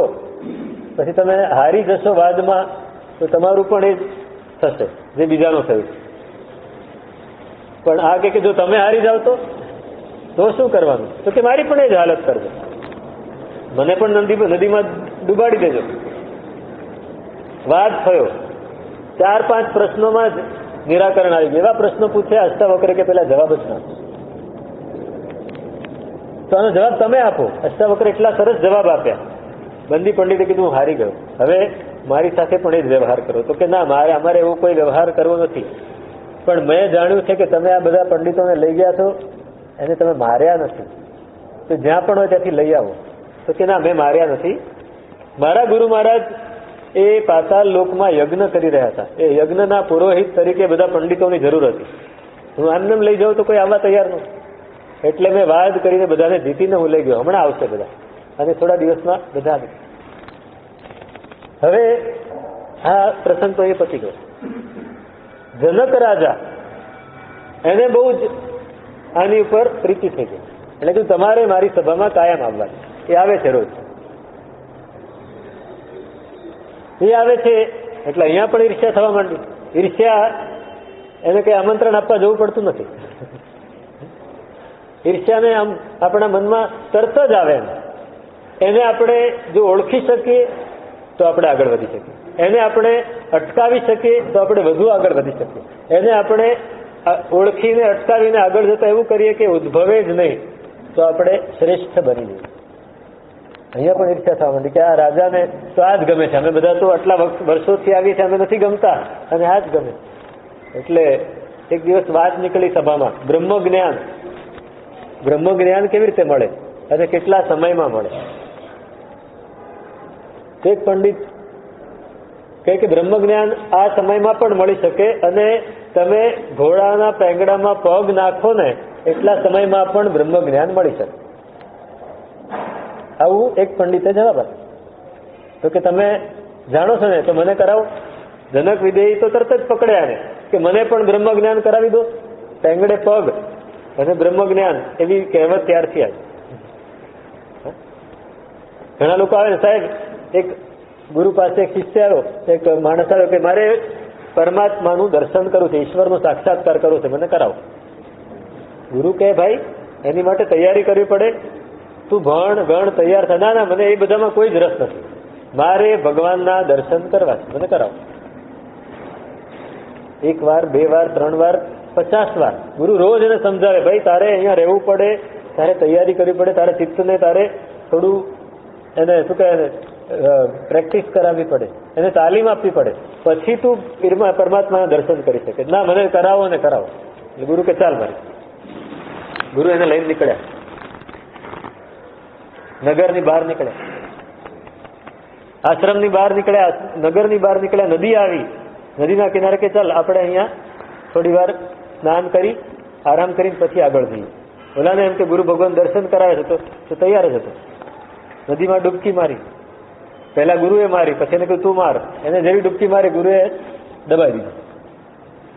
પછી તમે હારી જશો વાદમાં તો તમારું પણ એ જ થશે જે બીજાનું થયું. પણ આ કે જો તમે હારી જાવ તો શું કરવાનું? તો કે મારી પણ એ જ હાલત કરજો, મને પણ નદીમાં ડૂબાડી દેજો. વાદ થયો. 4-5 પ્રશ્નોમાં જ નિરાકરણ આવી ગયું. એવા પ્રશ્નો પૂછ્યા અષ્ટાવક્રે કે પેલા જવાબ જ ના. તો આનો જવાબ તમે આપો. અષ્ટાવક્રે એટલા સરસ જવાબ આપ્યા. બંદી પંડિતે કીધું, હું હારી ગયો, હવે મારી સાથે પણ એ જ વ્યવહાર કરો. તો કે ના, અમારે એવો કોઈ વ્યવહાર કરવો નથી, પણ મેં જાણ્યું છે કે તમે આ બધા પંડિતોને લઈ ગયા છો, એને તમે માર્યા નથી, તો જ્યાં પણ હોય ત્યાંથી લઈ આવો. તો કે ના, મેં માર્યા નથી. મારા ગુરુ મહારાજ એ પાતાળ લોકમાં યજ્ઞ કરી રહ્યા હતા. એ યજ્ઞના પુરોહિત તરીકે બધા પંડિતોની જરૂર હતી. હું આમને લઈ જાઉં તો કોઈ આવવા તૈયાર નહોતું. એટલે મેં વાદ કરીને બધાને જીતીને હું લઈ ગયો. હમણાં આવશે બધા, અને થોડા દિવસમાં બધા આવી. હવે આ પ્રસંગ તો એ પતી ગયો. જનક રાજા એને બહુ જ આની ઉપર પ્રીતિ થઈ ગઈ. એટલે કે તમારે મારી સભામાં કાયમ આવવાનું. એ આવે છે રોજ. એ આવે છે એટલે અહીંયા પણ ઈર્ષ્યા થવા માંડી. ઈર્ષ્યા એને કઈ આમંત્રણ આપવા જવું પડતું નથી. ઈર્ષ્યાને આમ આપણા મનમાં તરત જ આવે. એને આપણે જો ઓળખી શકીએ તો આપણે આગળ વધી શકીએ. એને આપણે અટકાવી શકીએ તો આપણે વધુ આગળ વધી શકીએ. એને આપણે ઓળખીને અટકાવીને આગળ જતા એવું કરીએ કે ઉદ્ભવે જ નહીં, તો આપણે શ્રેષ્ઠ બની જઈએ. અહીંયા પણ ઈર્ષ્યા થવા માંડી કે આ રાજાને તો આ જ ગમે છે, અમે બધા તો આટલા વર્ષોથી આવીએ છીએ, અમે નથી ગમતા, અને આ જ ગમે. એટલે એક દિવસ વાત નીકળી સભામાં, બ્રહ્મ જ્ઞાન કેવી રીતે મળે અને કેટલા સમયમાં મળે. એક પંડિત કહે કે બ્રહ્મ જ્ઞાન આ સમયમાં પણ મળી શકે, અને તમે ઘોડાના પેંગડામાં પગ નાખો ને એટલા સમયમાં પણ બ્રહ્મ જ્ઞાન મળી શકે. આવું એક પંડિતે જવાબ આપ્યો. તો કે તમે જાણો છો ને, તો મને કરાવો. જનક વિદેહી તો તરત જ પકડ્યા ને કે મને પણ બ્રહ્મ જ્ઞાન કરાવી દો. પેંગડે પગ અને બ્રહ્મ જ્ઞાન, એવી કહેવત ત્યારથી આવી. ઘણા લોકો આવે ને, સાહેબ એક ગુરુ પાસે એક શિષ્ય આવ્યો, એક માણસ આવ્યો કે મારે પરમાત્માનું દર્શન કરવું છે, ઈશ્વરનો સાક્ષાત્કાર કરવો છે, મને કરાવો. ગુરુ કહે ભાઈ એની માટે તૈયારી કરવી પડે, તું ભણ ગણ તૈયાર થા. ના, મને એ બધામાં કોઈ જ રસ નથી, મારે ભગવાનના દર્શન કરવા છે, મને કરાવો. 1 વાર 2 વાર 3 વાર 50 વાર ગુરુ રોજ એને સમજાવે, ભાઈ તારે અહીંયા રહેવું પડે, તારે તૈયારી કરવી પડે, તારે ચિત્તને તારે થોડું એને શું કહે પ્રેક્ટિસ કરાવવી પડે, એને તાલીમ આપવી પડે, પછી તું પરમાત્માના દર્શન કરી શકે. ના, મને કરાવો ને કરાવો. એટલે ગુરુ કે ચાલ મારે. ગુરુ એને લઈને નીકળ્યા, નગરની બહાર નીકળ્યા, આશ્રમની બહાર નીકળ્યા, નગરની બહાર નીકળ્યા, નદી આવી, નદીના કિનારે કે ચાલ આપણે અહીંયા થોડી વાર સ્નાન કરી આરામ કરીને પછી આગળ જઈએ. ઓલાને એમ કે ગુરુ ભગવાન દર્શન કરાવે છે તો તૈયાર જ હતો. નદીમાં ડૂબકી મારી, પહેલા ગુરુએ મારી, પછી એને કહ્યું તું માર. એને જેવી ડૂબકી મારી ગુરુએ દબાવી દીધું,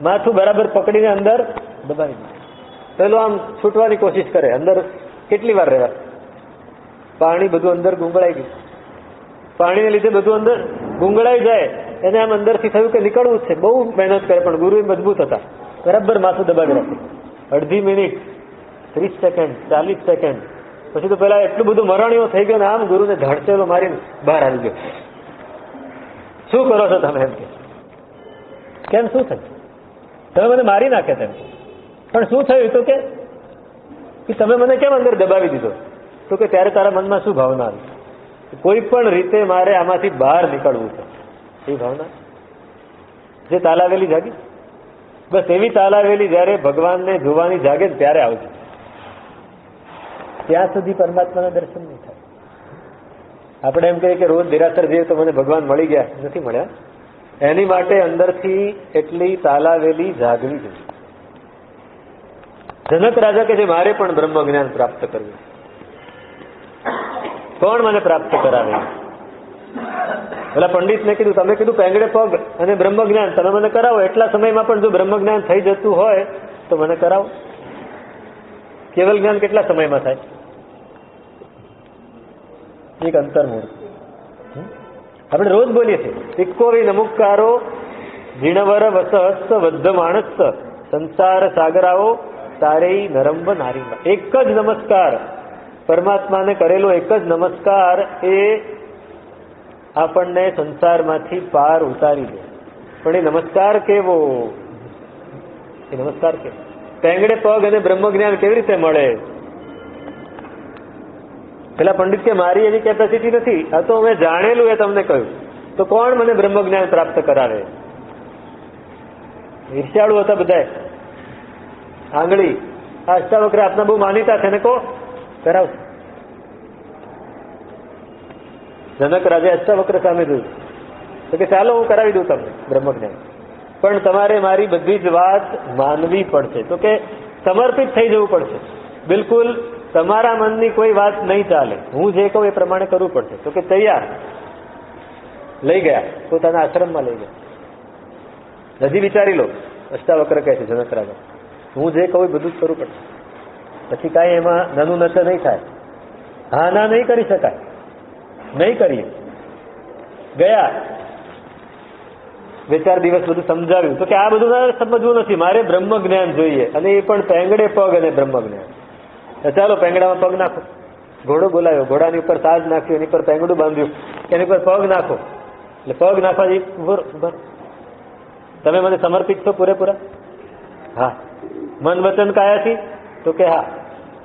માથું બરાબર પકડીને અંદર દબાવી દીધું. પેલો આમ છૂટવાની કોશિશ કરે, અંદર કેટલી વાર રહેવા, પાણી બધું અંદર ગુંગળાઈ ગયું. પાણીને લીધે બધું અંદર ગુંગળાઈ જાય, એને આમ અંદરથી થયું કે નીકળવું જ છે. બહુ મહેનત કરે પણ ગુરુ મજબૂત હતા, બરાબર માથું દબાવી રાખે. અડધી મિનિટ, 30 સેકન્ડ, 40 સેકન્ડ પછી તો પેલા એટલું બધું મરણીઓ થઈ ગયો ને આમ ગુરુને ધડચેલો મારીને બહાર આવી ગયો. શું કરો છો તમે? એમ કે કેમ શું થયું? તમે મને મારી નાખે તેમ. પણ શું થયું? તો કે તમે મને કેમ અંદર દબાવી દીધો? તો કે ત્યારે તારા મનમાં શું ભાવના આવી? કોઈ પણ રીતે મારે આમાંથી બહાર નીકળવું છે, એ ભાવના જે તાલાવેલી જાગી. બસ એવી તાલાવેલી જયારે ભગવાનને જોવાની જાગે ને ત્યારે આવશે. ત્યાં સુધી પરમાત્માના દર્શન નહીં થાય. આપણે એમ કહીએ કે રોજ દેરાસર જઈએ તો મને ભગવાન મળી ગયા, નથી મળ્યા. એની માટે અંદરથી એટલી તાલાવેલી જાગવી જોઈએ. જનક રાજા કે જે મારે પણ બ્રહ્મ જ્ઞાન પ્રાપ્ત કરવું, કોણ મને પ્રાપ્ત કરાવે? પેલા પંડિતને કીધું, તમે કીધું પેંગડે પગ અને બ્રહ્મ જ્ઞાન તમે મને કરાવો. એટલા સમયમાં પણ જો બ્રહ્મ જ્ઞાન થઈ જતું હોય તો મને કરાવો. કેવલ જ્ઞાન કેટલા સમયમાં થાય? એક અંતર્મુહૂર્ત. આપણે રોજ બોલીએ છીએ, ઇક્કોવી નમુકારો જીણવર વસહસ્ત વદ્ધ માણસ સંસાર સાગરાઓ તારે નરંબ નારી. એક જ નમસ્કાર, પરમાત્માને કરેલો એક જ નમસ્કાર એ આપણને સંસારમાંથી પાર ઉતારી દે. પણ એ નમસ્કાર કેવો? એ નમસ્કાર કેવો? પેંગડે પગ અને બ્રહ્મ જ્ઞાન કેવી રીતે મળે? પેલા પંડિત કે મારી એવી કેપેસિટી નથી, આ તો મેં જાણેલું એ તમને કહ્યું. તો કોણ મને બ્રહ્મ જ્ઞાન પ્રાપ્ત કરાવે? ઈર્ષ્યાળુ હતા બધા. આંગળી આ અષ્ટાવક્ર આપના બહુ માનીતા છે ને, કો કરાવશે. જનક રાજે અષ્ટાવક્ર સામે જોયું તો કે ચાલો હું કરાવી દઉં તમને બ્રહ્મ જ્ઞાન, પણ તમારે મારી બધી જ વાત માનવી પડશે. તો કે સમર્પિત થઈ જવું પડશે. બિલકુલ તમારા મનની કોઈ વાત નહીં ચાલે, હું જે કહું એ પ્રમાણે કરવું પડશે. તો કે તૈયાર. લઈ ગયા, પોતાના આશ્રમમાં લઈ ગયા. હજી વિચારી લો, અષ્ટાવક્ર કહે છે જનક રાજા, હું જે કહું એ બધું જ કરવું પડશે. પછી કાંઈ એમાં નાનું નચ નહીં થાય, હા ના નહીં કરી શકાય, નહીં કરીએ. ગયા 2-4 દિવસ બધું સમજાવ્યું. તો કે આ બધું મારે સમજવું નથી, મારે બ્રહ્મ જ્ઞાન જોઈએ, અને એ પણ પેંગડે પગ અને બ્રહ્મ જ્ઞાન. ચાલો પેંગડામાં પગ નાખો. ઘોડો બોલાવ્યો, ઘોડાની ઉપર તાજ નાખ્યું, એની પર પેંગડું બાંધ્યું, એની પર પગ નાખો. એટલે પગ નાખવાથી તમે મને સમર્પિત છો પૂરેપૂરા? હા. મન વચન કાયાથી? તો કે હા.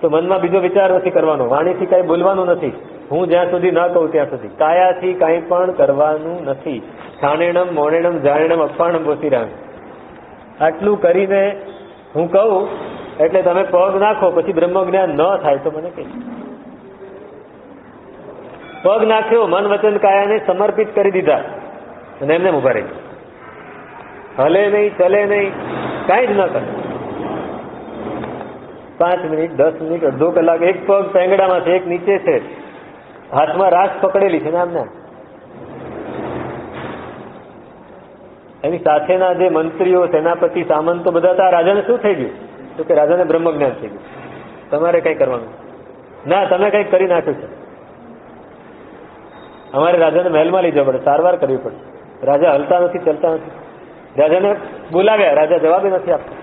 તો મનમાં બીજો વિચાર નથી કરવાનો, વાણીથી કાંઈ બોલવાનું નથી, હું જ્યાં સુધી ન કહું ત્યાં સુધી. કાયાથી કાંઈ પણ કરવાનું નથી. ખાણેણમ મોણેણમ જાણેણમ અપ્પાણમ બોસીરામ. આટલું કરીને હું કહું એટલે તમે પગ નાખો, પછી બ્રહ્મ જ્ઞાન ન થાય તો મને કહી. પગ નાખ્યો, મન વચન કાયાને સમર્પિત કરી દીધા, અને એમને ઉભા રહી. હલે નહીં, ચલે નહીં, કાંઈ જ ન કરે. 5 મિનિટ, 10 મિનિટ, અડધો કલાક. એક પગ પેંગડામાં છે, એક નીચે છે, હાથમાં રાસ પકડેલી છે ને આમને. એની સાથેના જે મંત્રીઓ, સેનાપતિ, સામંતો બધા હતા. રાજાને શું થઈ ગયું? તો કે રાજાને બ્રહ્મ જ્ઞાન થઈ ગયું. તમારે કઈ કરવાનું ના, તમે કઈક કરી નાખ્યું છે. અમારે રાજાને મહેલમાં લઈ જવા પડે, સારવાર કરવી પડે. રાજા હલતા નથી, ચલતા નથી. રાજાને બોલાવ્યા, રાજા જવાબ નથી આપતા.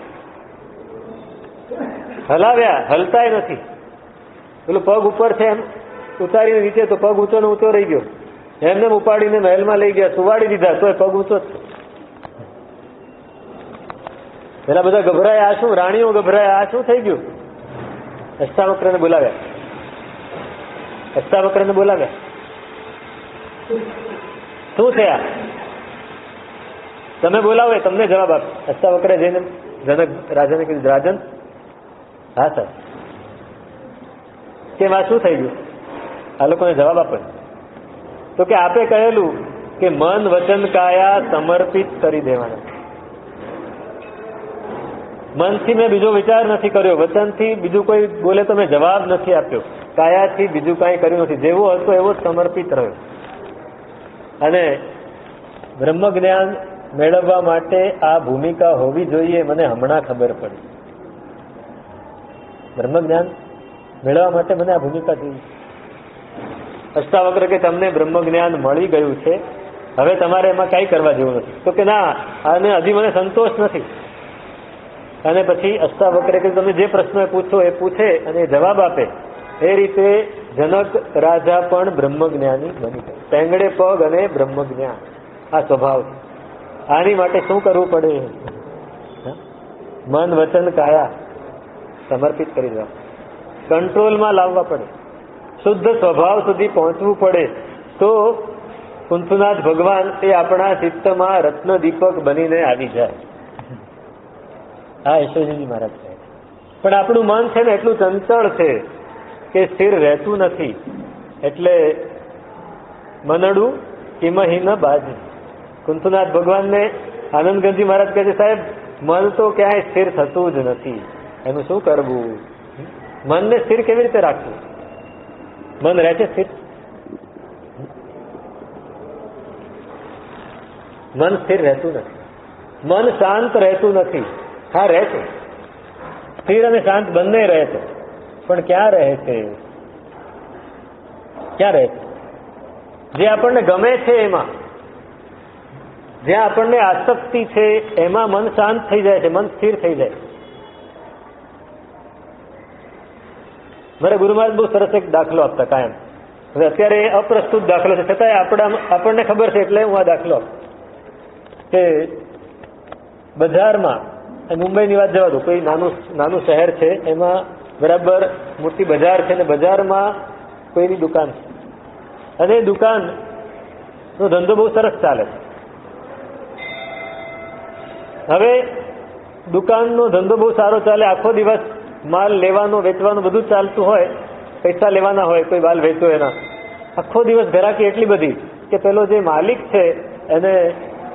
હલાવ્યા, હલતાય નથી. પેલું પગ ઉપર છે એમ ઉતારીને નીચે, તો પગ ઊંચો ને ઊંચો રહી ગયો. એમને ઉપાડીને મહેલમાં લઈ ગયા, સુવાડી દીધા, તો પગ ઊંચો જ છે. પેલા બધા ગભરાયા. આ શું? રાણીઓ ગભરાયા. આ શું થઈ ગયું? અષ્ટાવક્રને બોલાવ્યા. અષ્ટાવક્રને બોલાવ્યા. શું છે આ? તમે બોલાવો, તમને જવાબ આપ. અષ્ટાવક્રે જઈને જનક રાજાને કીધું, રાજન, હા સર, કેમ આ શું થઈ ગયું? આ લોકોને જવાબ આપે. તો કે આપે કહેલું કે મન વચન કાયા સમર્પિત કરી દેવાના. મનથી મેં બીજો વિચાર નથી કર્યો, વચનથી બીજું કોઈ બોલે તો મેં જવાબ નથી આપ્યો, કાયાથી બીજું કાંઈ કર્યું નથી, જેવો હતો એવો જ સમર્પિત રહ્યો. અને બ્રહ્મ જ્ઞાન મેળવવા માટે આ ભૂમિકા હોવી જોઈએ, મને હમણાં ખબર પડી. બ્રહ્મ જ્ઞાન મેળવવા માટે મને આ ભૂમિકા જોઈએ. અષ્ટાવક્ર કે તમને બ્રહ્મ જ્ઞાન મળી ગયું છે, હવે તમારે એમાં કાંઈ કરવા જેવું નથી. તો કે ના, અને હજી મને સંતોષ નથી. અને પછી અષ્ટાવક્રે કે તમે જે પ્રશ્ન પૂછો એ પૂછે અને જવાબ આપે. એ રીતે જનક રાજા પણ બ્રહ્મજ્ઞાની બની ગયા. પેંગડે પગ અને બ્રહ્મજ્ઞાન આ સ્વભાવ છે. આની માટે શું કરવું પડે? મન વચન કાયા સમર્પિત કરી દેવા, કંટ્રોલમાં લાવવા પડે, શુદ્ધ સ્વભાવ સુધી પહોંચવું પડે. તો કુંથનાથ ભગવાન એ આપણા ચિત્તમાં રત્ન દીપક બનીને આવી જાય. હા, યશોજીજી મહારાજ છે. પણ આપણું મન છે ને એટલું ચંચળ છે કે સ્થિર રહેતું નથી. એટલે મનડું કિમહીન બાજી. કુંથનાથ ભગવાનને આનંદગંજી મહારાજ કહે છે, સાહેબ મન તો ક્યાંય સ્થિર થતું જ નથી, એનું શું કરવું? મનને સ્થિર કેવી રીતે રાખવું? મન રહે છે સ્થિર? મન સ્થિર રહેતું નથી, મન શાંત રહેતું નથી. હા, રહે છે, સ્થિર અને શાંત બંને રહે છે, પણ ક્યાં રહે છે? ક્યાં રહે છે? જે આપણને ગમે છે એમાં, જ્યાં આપણને આસક્તિ છે એમાં મન શાંત થઈ જાય છે, મન સ્થિર થઈ જાય. મારા ગુરુ મહારાજ બહુ સરસ એક દાખલો આપતા કાયમ. હવે અત્યારે અપ્રસ્તુત દાખલો છે, છતાંય આપણને ખબર છે એટલે હું આ દાખલો કે બજારમાં, મુંબઈની વાત જવા દો, કોઈ નાનું શહેર છે, એમાં બરાબર મોટી બજાર છે ને બજારમાં કોઈની દુકાન છે અને દુકાનનો ધંધો બહુ સરસ ચાલે છે. હવે દુકાનનો ધંધો બહુ સારો ચાલે, આખો દિવસ માલ લેવાનો વેચવાનો બધું ચાલતું હોય, પૈસા લેવાના હોય, કોઈ માલ વેચો એના, આખો દિવસ ઘરાકી એટલી બધી કે પેલો જે માલિક છે એને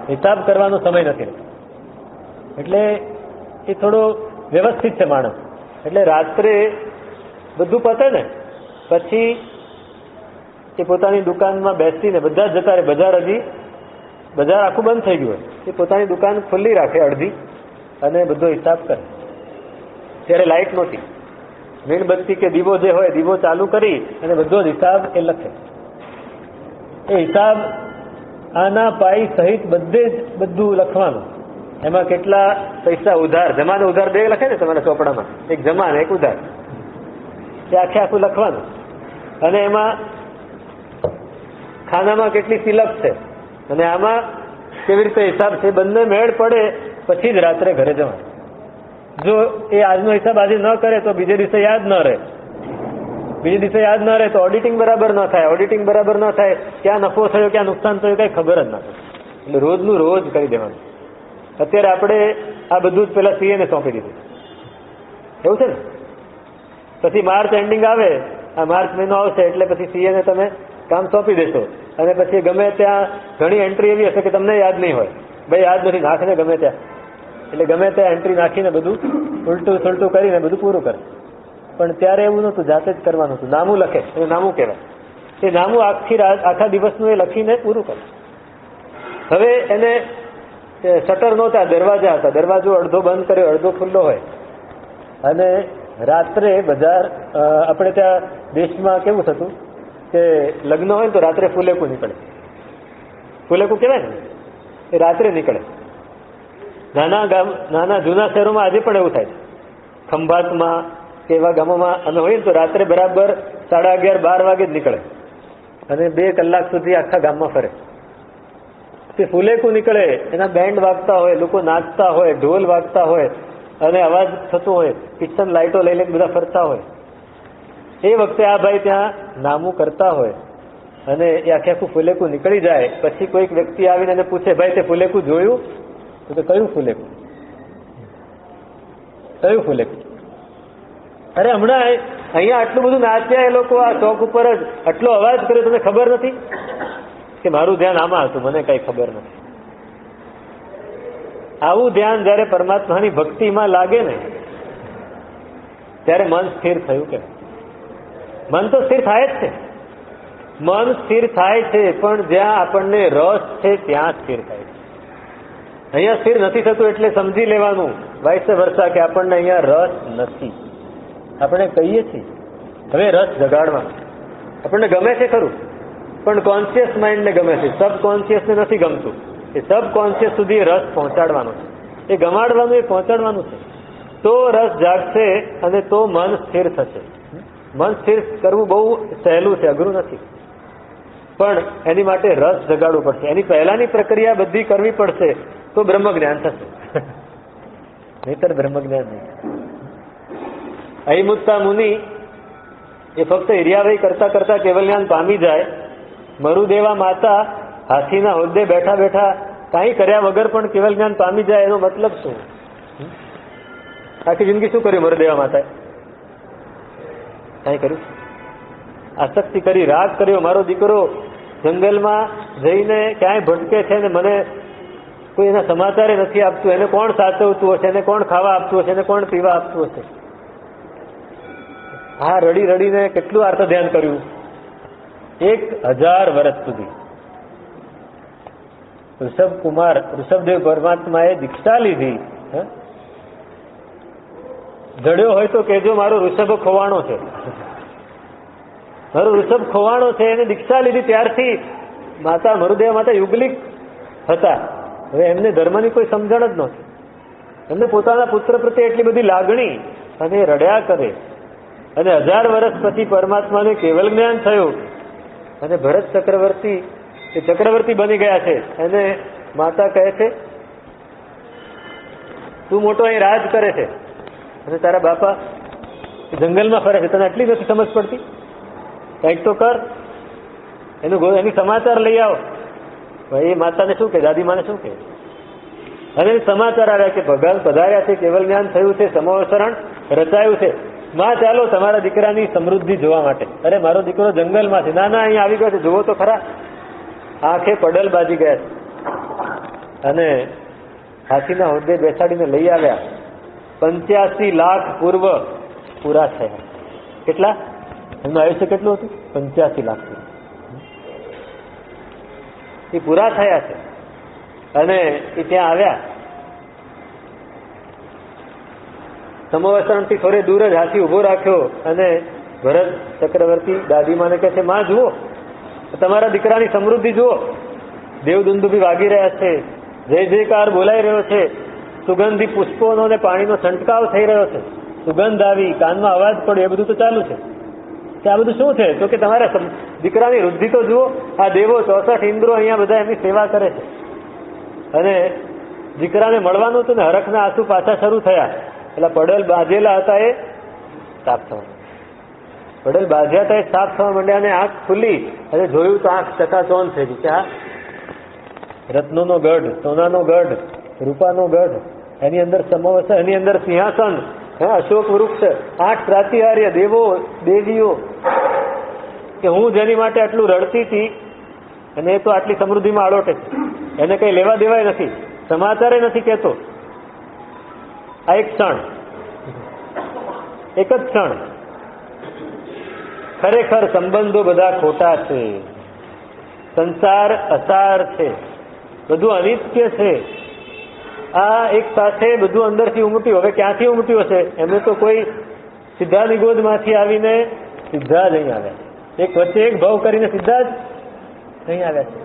હિસાબ કરવાનો સમય નથી. એટલે એ થોડો વ્યવસ્થિત છે માણસ. એટલે રાત્રે બધું પતે ને પછી એ પોતાની દુકાનમાં બેસીને બધા જ જતા રહે. બજાર આખું બંધ થઈ ગયું હોય, એ પોતાની દુકાન ખુલ્લી રાખે અડધી અને બધો હિસાબ કરે. ત્યારે લાઇટ નહોતી, મીણબત્તી કે દીવો જે હોય દીવો ચાલુ કરી અને બધો જ હિસાબ એ લખે. એ હિસાબ આના પાઈ સહિત બધું લખવાનું. એમાં કેટલા પૈસા ઉધાર, જમા ને ઉધાર બે લખે ને તમારા ચોપડામાં, એક જમા ને એક ઉધાર, એ આખું લખવાનું. અને એમાં ખાનામાં કેટલી સિલક છે અને આમાં કેવી રીતે હિસાબ છે, બંને મેળ પડે પછી જ રાત્રે ઘરે જવાનું. જો એ આજનો હિસાબ આજે ન કરે તો બીજે દિવસે યાદ ન રહે, બીજે દિવસે યાદ ન રહે તો ઓડિટિંગ બરાબર ન થાય, ઓડિટિંગ બરાબર ન થાય ક્યાં નફો થયો ક્યાં નુકસાન થયું કઈ ખબર જ ના થાય. એટલે રોજનું રોજ કરી દેવાનું. અત્યારે આપણે આ બધું જ પેલા સીએ ને સોંપી દીધું, એવું છે ને. પછી માર્ચ એન્ડિંગ આવે, આ માર્ચ મહિનો આવશે એટલે પછી સીએ ને તમે કામ સોંપી દેશો અને પછી ગમે ત્યાં ઘણી એન્ટ્રી એવી હશે કે તમને યાદ નહીં હોય, ભાઈ યાદ નથી, નાખને ગમે ત્યાં, એટલે ગમે ત્યાં એન્ટ્રી નાખીને બધું ઉલટું સુલટું કરીને બધું પૂરું કરે. પણ ત્યારે એવું નહોતું, જાતે જ કરવાનું હતું. નામું લખે, એને નામું કહેવાય. એ નામું આખા દિવસનું એ લખીને પૂરું કરે. હવે એને શટર નહોતા, દરવાજા હતા, દરવાજો અડધો બંધ કર્યો, અડધો ખુલ્લો હોય. અને રાત્રે બજાર, આપણે ત્યાં દેશમાં કેવું થતું કે લગ્ન હોય ને તો રાત્રે ફુલેકું નીકળે. ફુલેકું કહેવાય ને, એ રાત્રે નીકળે. નાના જૂના શહેરોમાં આજે પણ એવું થાય. ખંભાતમાં કે એવા ગામોમાં અમે હોઈએ ને તો રાત્રે બરાબર 11:30-12 વાગે જ નીકળે અને 2 કલાક સુધી આખા ગામમાં ફરે. તે ફુલેકું નીકળે, એના બેન્ડ વાગતા હોય, લોકો નાચતા હોય, ઢોલ વાગતા હોય અને અવાજ થતો હોય, કિચન લાઇટો લઈને બધા ફરતા હોય. એ વખતે આ ભાઈ ત્યાં નામું કરતા હોય અને એ આખું ફુલેકું નીકળી જાય. પછી કોઈક વ્યક્તિ આવીને એને પૂછે, ભાઈ તે ફુલેકું જોયું? તો કયું ફુલેકું? કયું ફુલેકું? અરે હમણાં અહીંયા આટલું બધું નાચ્યા એ લોકો, આ ચોક ઉપર જ આટલો અવાજ કર્યો, તમને ખબર નથી કે કે મારું ધ્યાન આમાં હતું, મને કઈ ખબર નથી. આવું ધ્યાન જયારે પરમાત્માની ભક્તિમાં લાગે ને ત્યારે મન સ્થિર થયું. કે મન તો સ્થિર થાય જ છે, મન સ્થિર થાય છે, પણ જ્યાં આપણને રસ છે ત્યાં સ્થિર થાય છે. અહીંયા સ્થિર નથી થતું એટલે સમજી લેવાનું વાઇસ વર્સા કે આપણને અહીંયા રસ નથી. આપણે કહીએ છીએ હવે રસ જગાડવાનો, આપણને ગમે છે ખરું, પણ કોન્શિયસ માઇન્ડને ગમે છે, સબકોન્શિયસને નથી ગમતું. એ સબકોન્શિયસ સુધી રસ પહોંચાડવાનો છે, એ ગમાડવાનું, એ પહોંચાડવાનું છે. તો રસ જાગશે અને તો મન સ્થિર થશે. મન સ્થિર કરવું બહુ સહેલું છે, અઘરું નથી, પણ એની માટે રસ જગાડવું પડશે. એની પહેલાની પ્રક્રિયા બધી કરવી પડશે તો બ્રહ્મ જ્ઞાન થશે, નહીતર બ્રહ્મ જ્ઞાન નહીં. અહિમુત્તા મુનિ એ ફક્ત હિર્યાવય કરતા કરતા કેવલ જ્ઞાન પામી જાય. મરુદેવા માતા હાથીના હોદ્દે બેઠા બેઠા કાંઈ કર્યા વગર પણ કેવલ જ્ઞાન પામી જાય, એનો મતલબ શું? આખી જિંદગી શું કર્યું મરુદેવા માતાએ? કાંઈ કર્યું? આસક્તિ કરી, રાગ કર્યો. મારો દીકરો જંગલમાં જઈને ક્યાંય ભટકે છે ને મને કોઈ એના સમાચારે નથી આપતું, એને કોણ સાચવતું હશે, એને કોણ ખાવા આપતું હશે, એને કોણ પીવા આપતું હશે? હા, રડી રડીને કેટલું આર્ત ધ્યાન કર્યું? 1000 વર્ષ સુધી. ઋષભદેવ પરમાત્માએ દીક્ષા લીધી. જડ્યો હોય તો કહેજો, મારો ઋષભ ખોવાણો છે, મારો ઋષભ ખોવાણો છે. એને દીક્ષા લીધી ત્યારથી માતા મરુદેવા માતા યુગલિક હતા. હવે એમને ધર્મની કોઈ સમજણ જ નહોતી. એમને પોતાના પુત્ર પ્રત્યે એટલી બધી લાગણી, અને રડ્યા કરે. અને 1000 વર્ષ પછી પરમાત્માને કેવલ જ્ઞાન થયું અને ભરત ચક્રવર્તી એ ચક્રવર્તી બની ગયા છે. એને માતા કહે છે તું મોટો અહીં રાજ કરે છે અને તારા બાપા જંગલમાં ફરે છે, તને આટલી નથી સમજ પડતી? કંઈક તો કર, એની સમાચાર લઈ આવો. ભાઈ એ માતાને શું કહે, દાદીમાને શું કહે? અને સમાચાર આવ્યા કે ભગવાન પધાર્યા છે, કેવલ જ્ઞાન થયું છે, સમોસરણ રચાયું છે. માં ચાલો તમારા દીકરાની સમૃદ્ધિ જોવા માટે. અરે મારો દીકરો જંગલમાં છે. ના ના, અહીંયા આવી ગયો છે, જુઓ તો ખરા. આંખે પડલ બાજી ગયા છે અને હાથીના હોદ્દે બેસાડીને લઈ આવ્યા. 85 લાખ પૂર્વ પૂરા થયા. કેટલા? એમનું આયુષ્ય કેટલું હતું? 85 લાખ એ પૂરા થયા છે. અને એ ત્યાં આવ્યા. સમોવસરણથી થોડે દૂર જ હાથી ઉભો રાખ્યો અને ભરત ચક્રવર્તી દાદીમાને કહે છે, માં જુઓ, તમારા દીકરાની સમૃદ્ધિ જુઓ. દેવદુંદુભી વાગી રહ્યા છે, જય જયકાર બોલાઈ રહ્યો છે, સુગંધી પુષ્પોનો અને પાણીનો છંટકાવ થઈ રહ્યો છે, સુગંધ આવી, કાનમાં અવાજ પડ્યો, એ બધું તો ચાલુ છે. આ બધું શું છે? તો કે તમારા દીકરાની વૃદ્ધિ તો જુઓ. આ દેવો 64 ઇન્દ્રો અહીંયા બધા એમની સેવા કરે છે. અને દીકરાને મળવાનું હતું ને હરખના આંસુ પાછા શરૂ થયા. એટલે પડલ બાજેલા હતા એ સાફ થવા, પડલ બાજ્યા હતા એ સાફ થવા માંડ્યા. અને આંખ ખુલી અને જોયું તો આંખ ચકાચોંધ થઈ ગઈ કે આ રત્નોનો ગઢ, સોનાનો ગઢ, રૂપાનો ગઢ, એની અંદર સમોવસ, એની અંદર સિંહાસન, અશોક વૃક્ષ, 8 પ્રાતિહાર્ય, દેવો દેવીઓ, કે હું જેની માટે આટલું રડતી હતી અને એ તો આટલી સમૃદ્ધિમાં આળોટે છે. એને કઈ લેવા દેવાય નથી, સમાચારે નથી કહેતો. આ એક ક્ષણ, એક જ ક્ષણ. ખરેખર સંબંધો બધા ખોટા છે, સંસાર અસાર છે, બધું અનિત્ય છે. આ એક સાથે બધું અંદરથી ઉમટ્યું. હવે ક્યાંથી ઉમટ્યું હશે? એમને તો કોઈ સીધાની ગોદમાંથી આવીને સીધા જ અહીં આવ્યા. એક વચ્ચે એક ભાવ કરીને સીધા જ અહીં આવ્યા છે.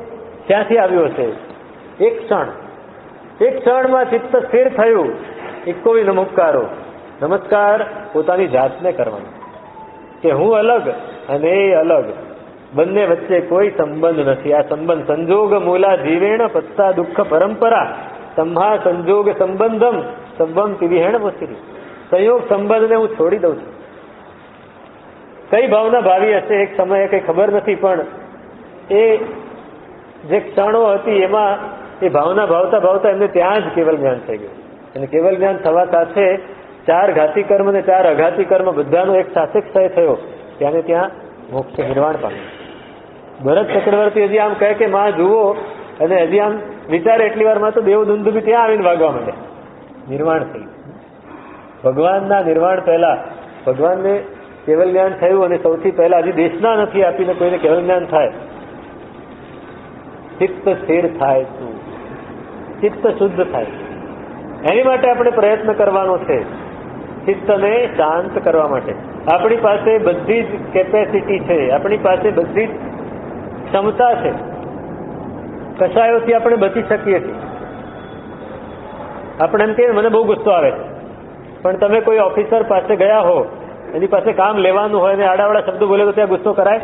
ક્યાંથી આવ્યું હશે? એક ક્ષણ, એક ક્ષણમાં ચિત્ત સ્થિર થયું. ઇક્કોવી નમસ્કારો, નમસ્કાર પોતાની જાતને કરવાનો કે હું અલગ અને એ અલગ, બંને વચ્ચે કોઈ સંબંધ નથી. આ સંબંધ સંજોગ મૂલા જીવેણ પત્તા દુઃખ પરંપરા સંહા સંજોગ સંબંધમ સંબંધ વિહેણ વસ્તી. સંયોગ સંબંધને હું છોડી દઉં છું. કઈ ભાવના ભાવી હશે એક સમયે કઈ ખબર નથી, પણ એ જે ક્ષણો હતી એમાં એ ભાવના ભાવતા ભાવતા એમને ત્યાં જ કેવલ જ્ઞાન થઈ ગયું. અને કેવલ જ્ઞાન થવા સાથે 4 ઘાતી કર્મ અને 4 અઘાતી કર્મ બધાનો એક સાથે ક્ષય થયો. ત્યાં ને ત્યાં મોક્ષ નિર્વાણ પામ્યું. ભરત ચક્રવર્તી હજી આમ કહે કે માં જુઓ, અને હજી આમ વિચારે એટલી વારમાં તો દેવદુંદુભી ત્યાં આવીને વાગવા માંડે. નિર્વાણ થયું. ભગવાનના નિર્વાણ પહેલા ભગવાનને કેવલ જ્ઞાન થયું, અને સૌથી પહેલા હજી દેશના નથી આપીને કોઈને કેવલ જ્ઞાન થાય. ચિત્ત સ્થિર થાય, ચિત્ત શુદ્ધ થાય. એની માટે આપણે પ્રયત્ન કરવાનો છે, ચિત્તને શાંત કરવા માટે. આપણી પાસે બધી જ કેપેસિટી છે, આપણી પાસે બધી જ ક્ષમતા છે. કશાયોથી આપણે બચી શકીએ છીએ. આપણે એમ કહીએ મને બહુ ગુસ્સો આવે છે, પણ તમે કોઈ ઓફિસર પાસે ગયા હો, એની પાસે કામ લેવાનું હોય ને આડાવાળા શબ્દો બોલે તો ત્યાં ગુસ્સો કરાય?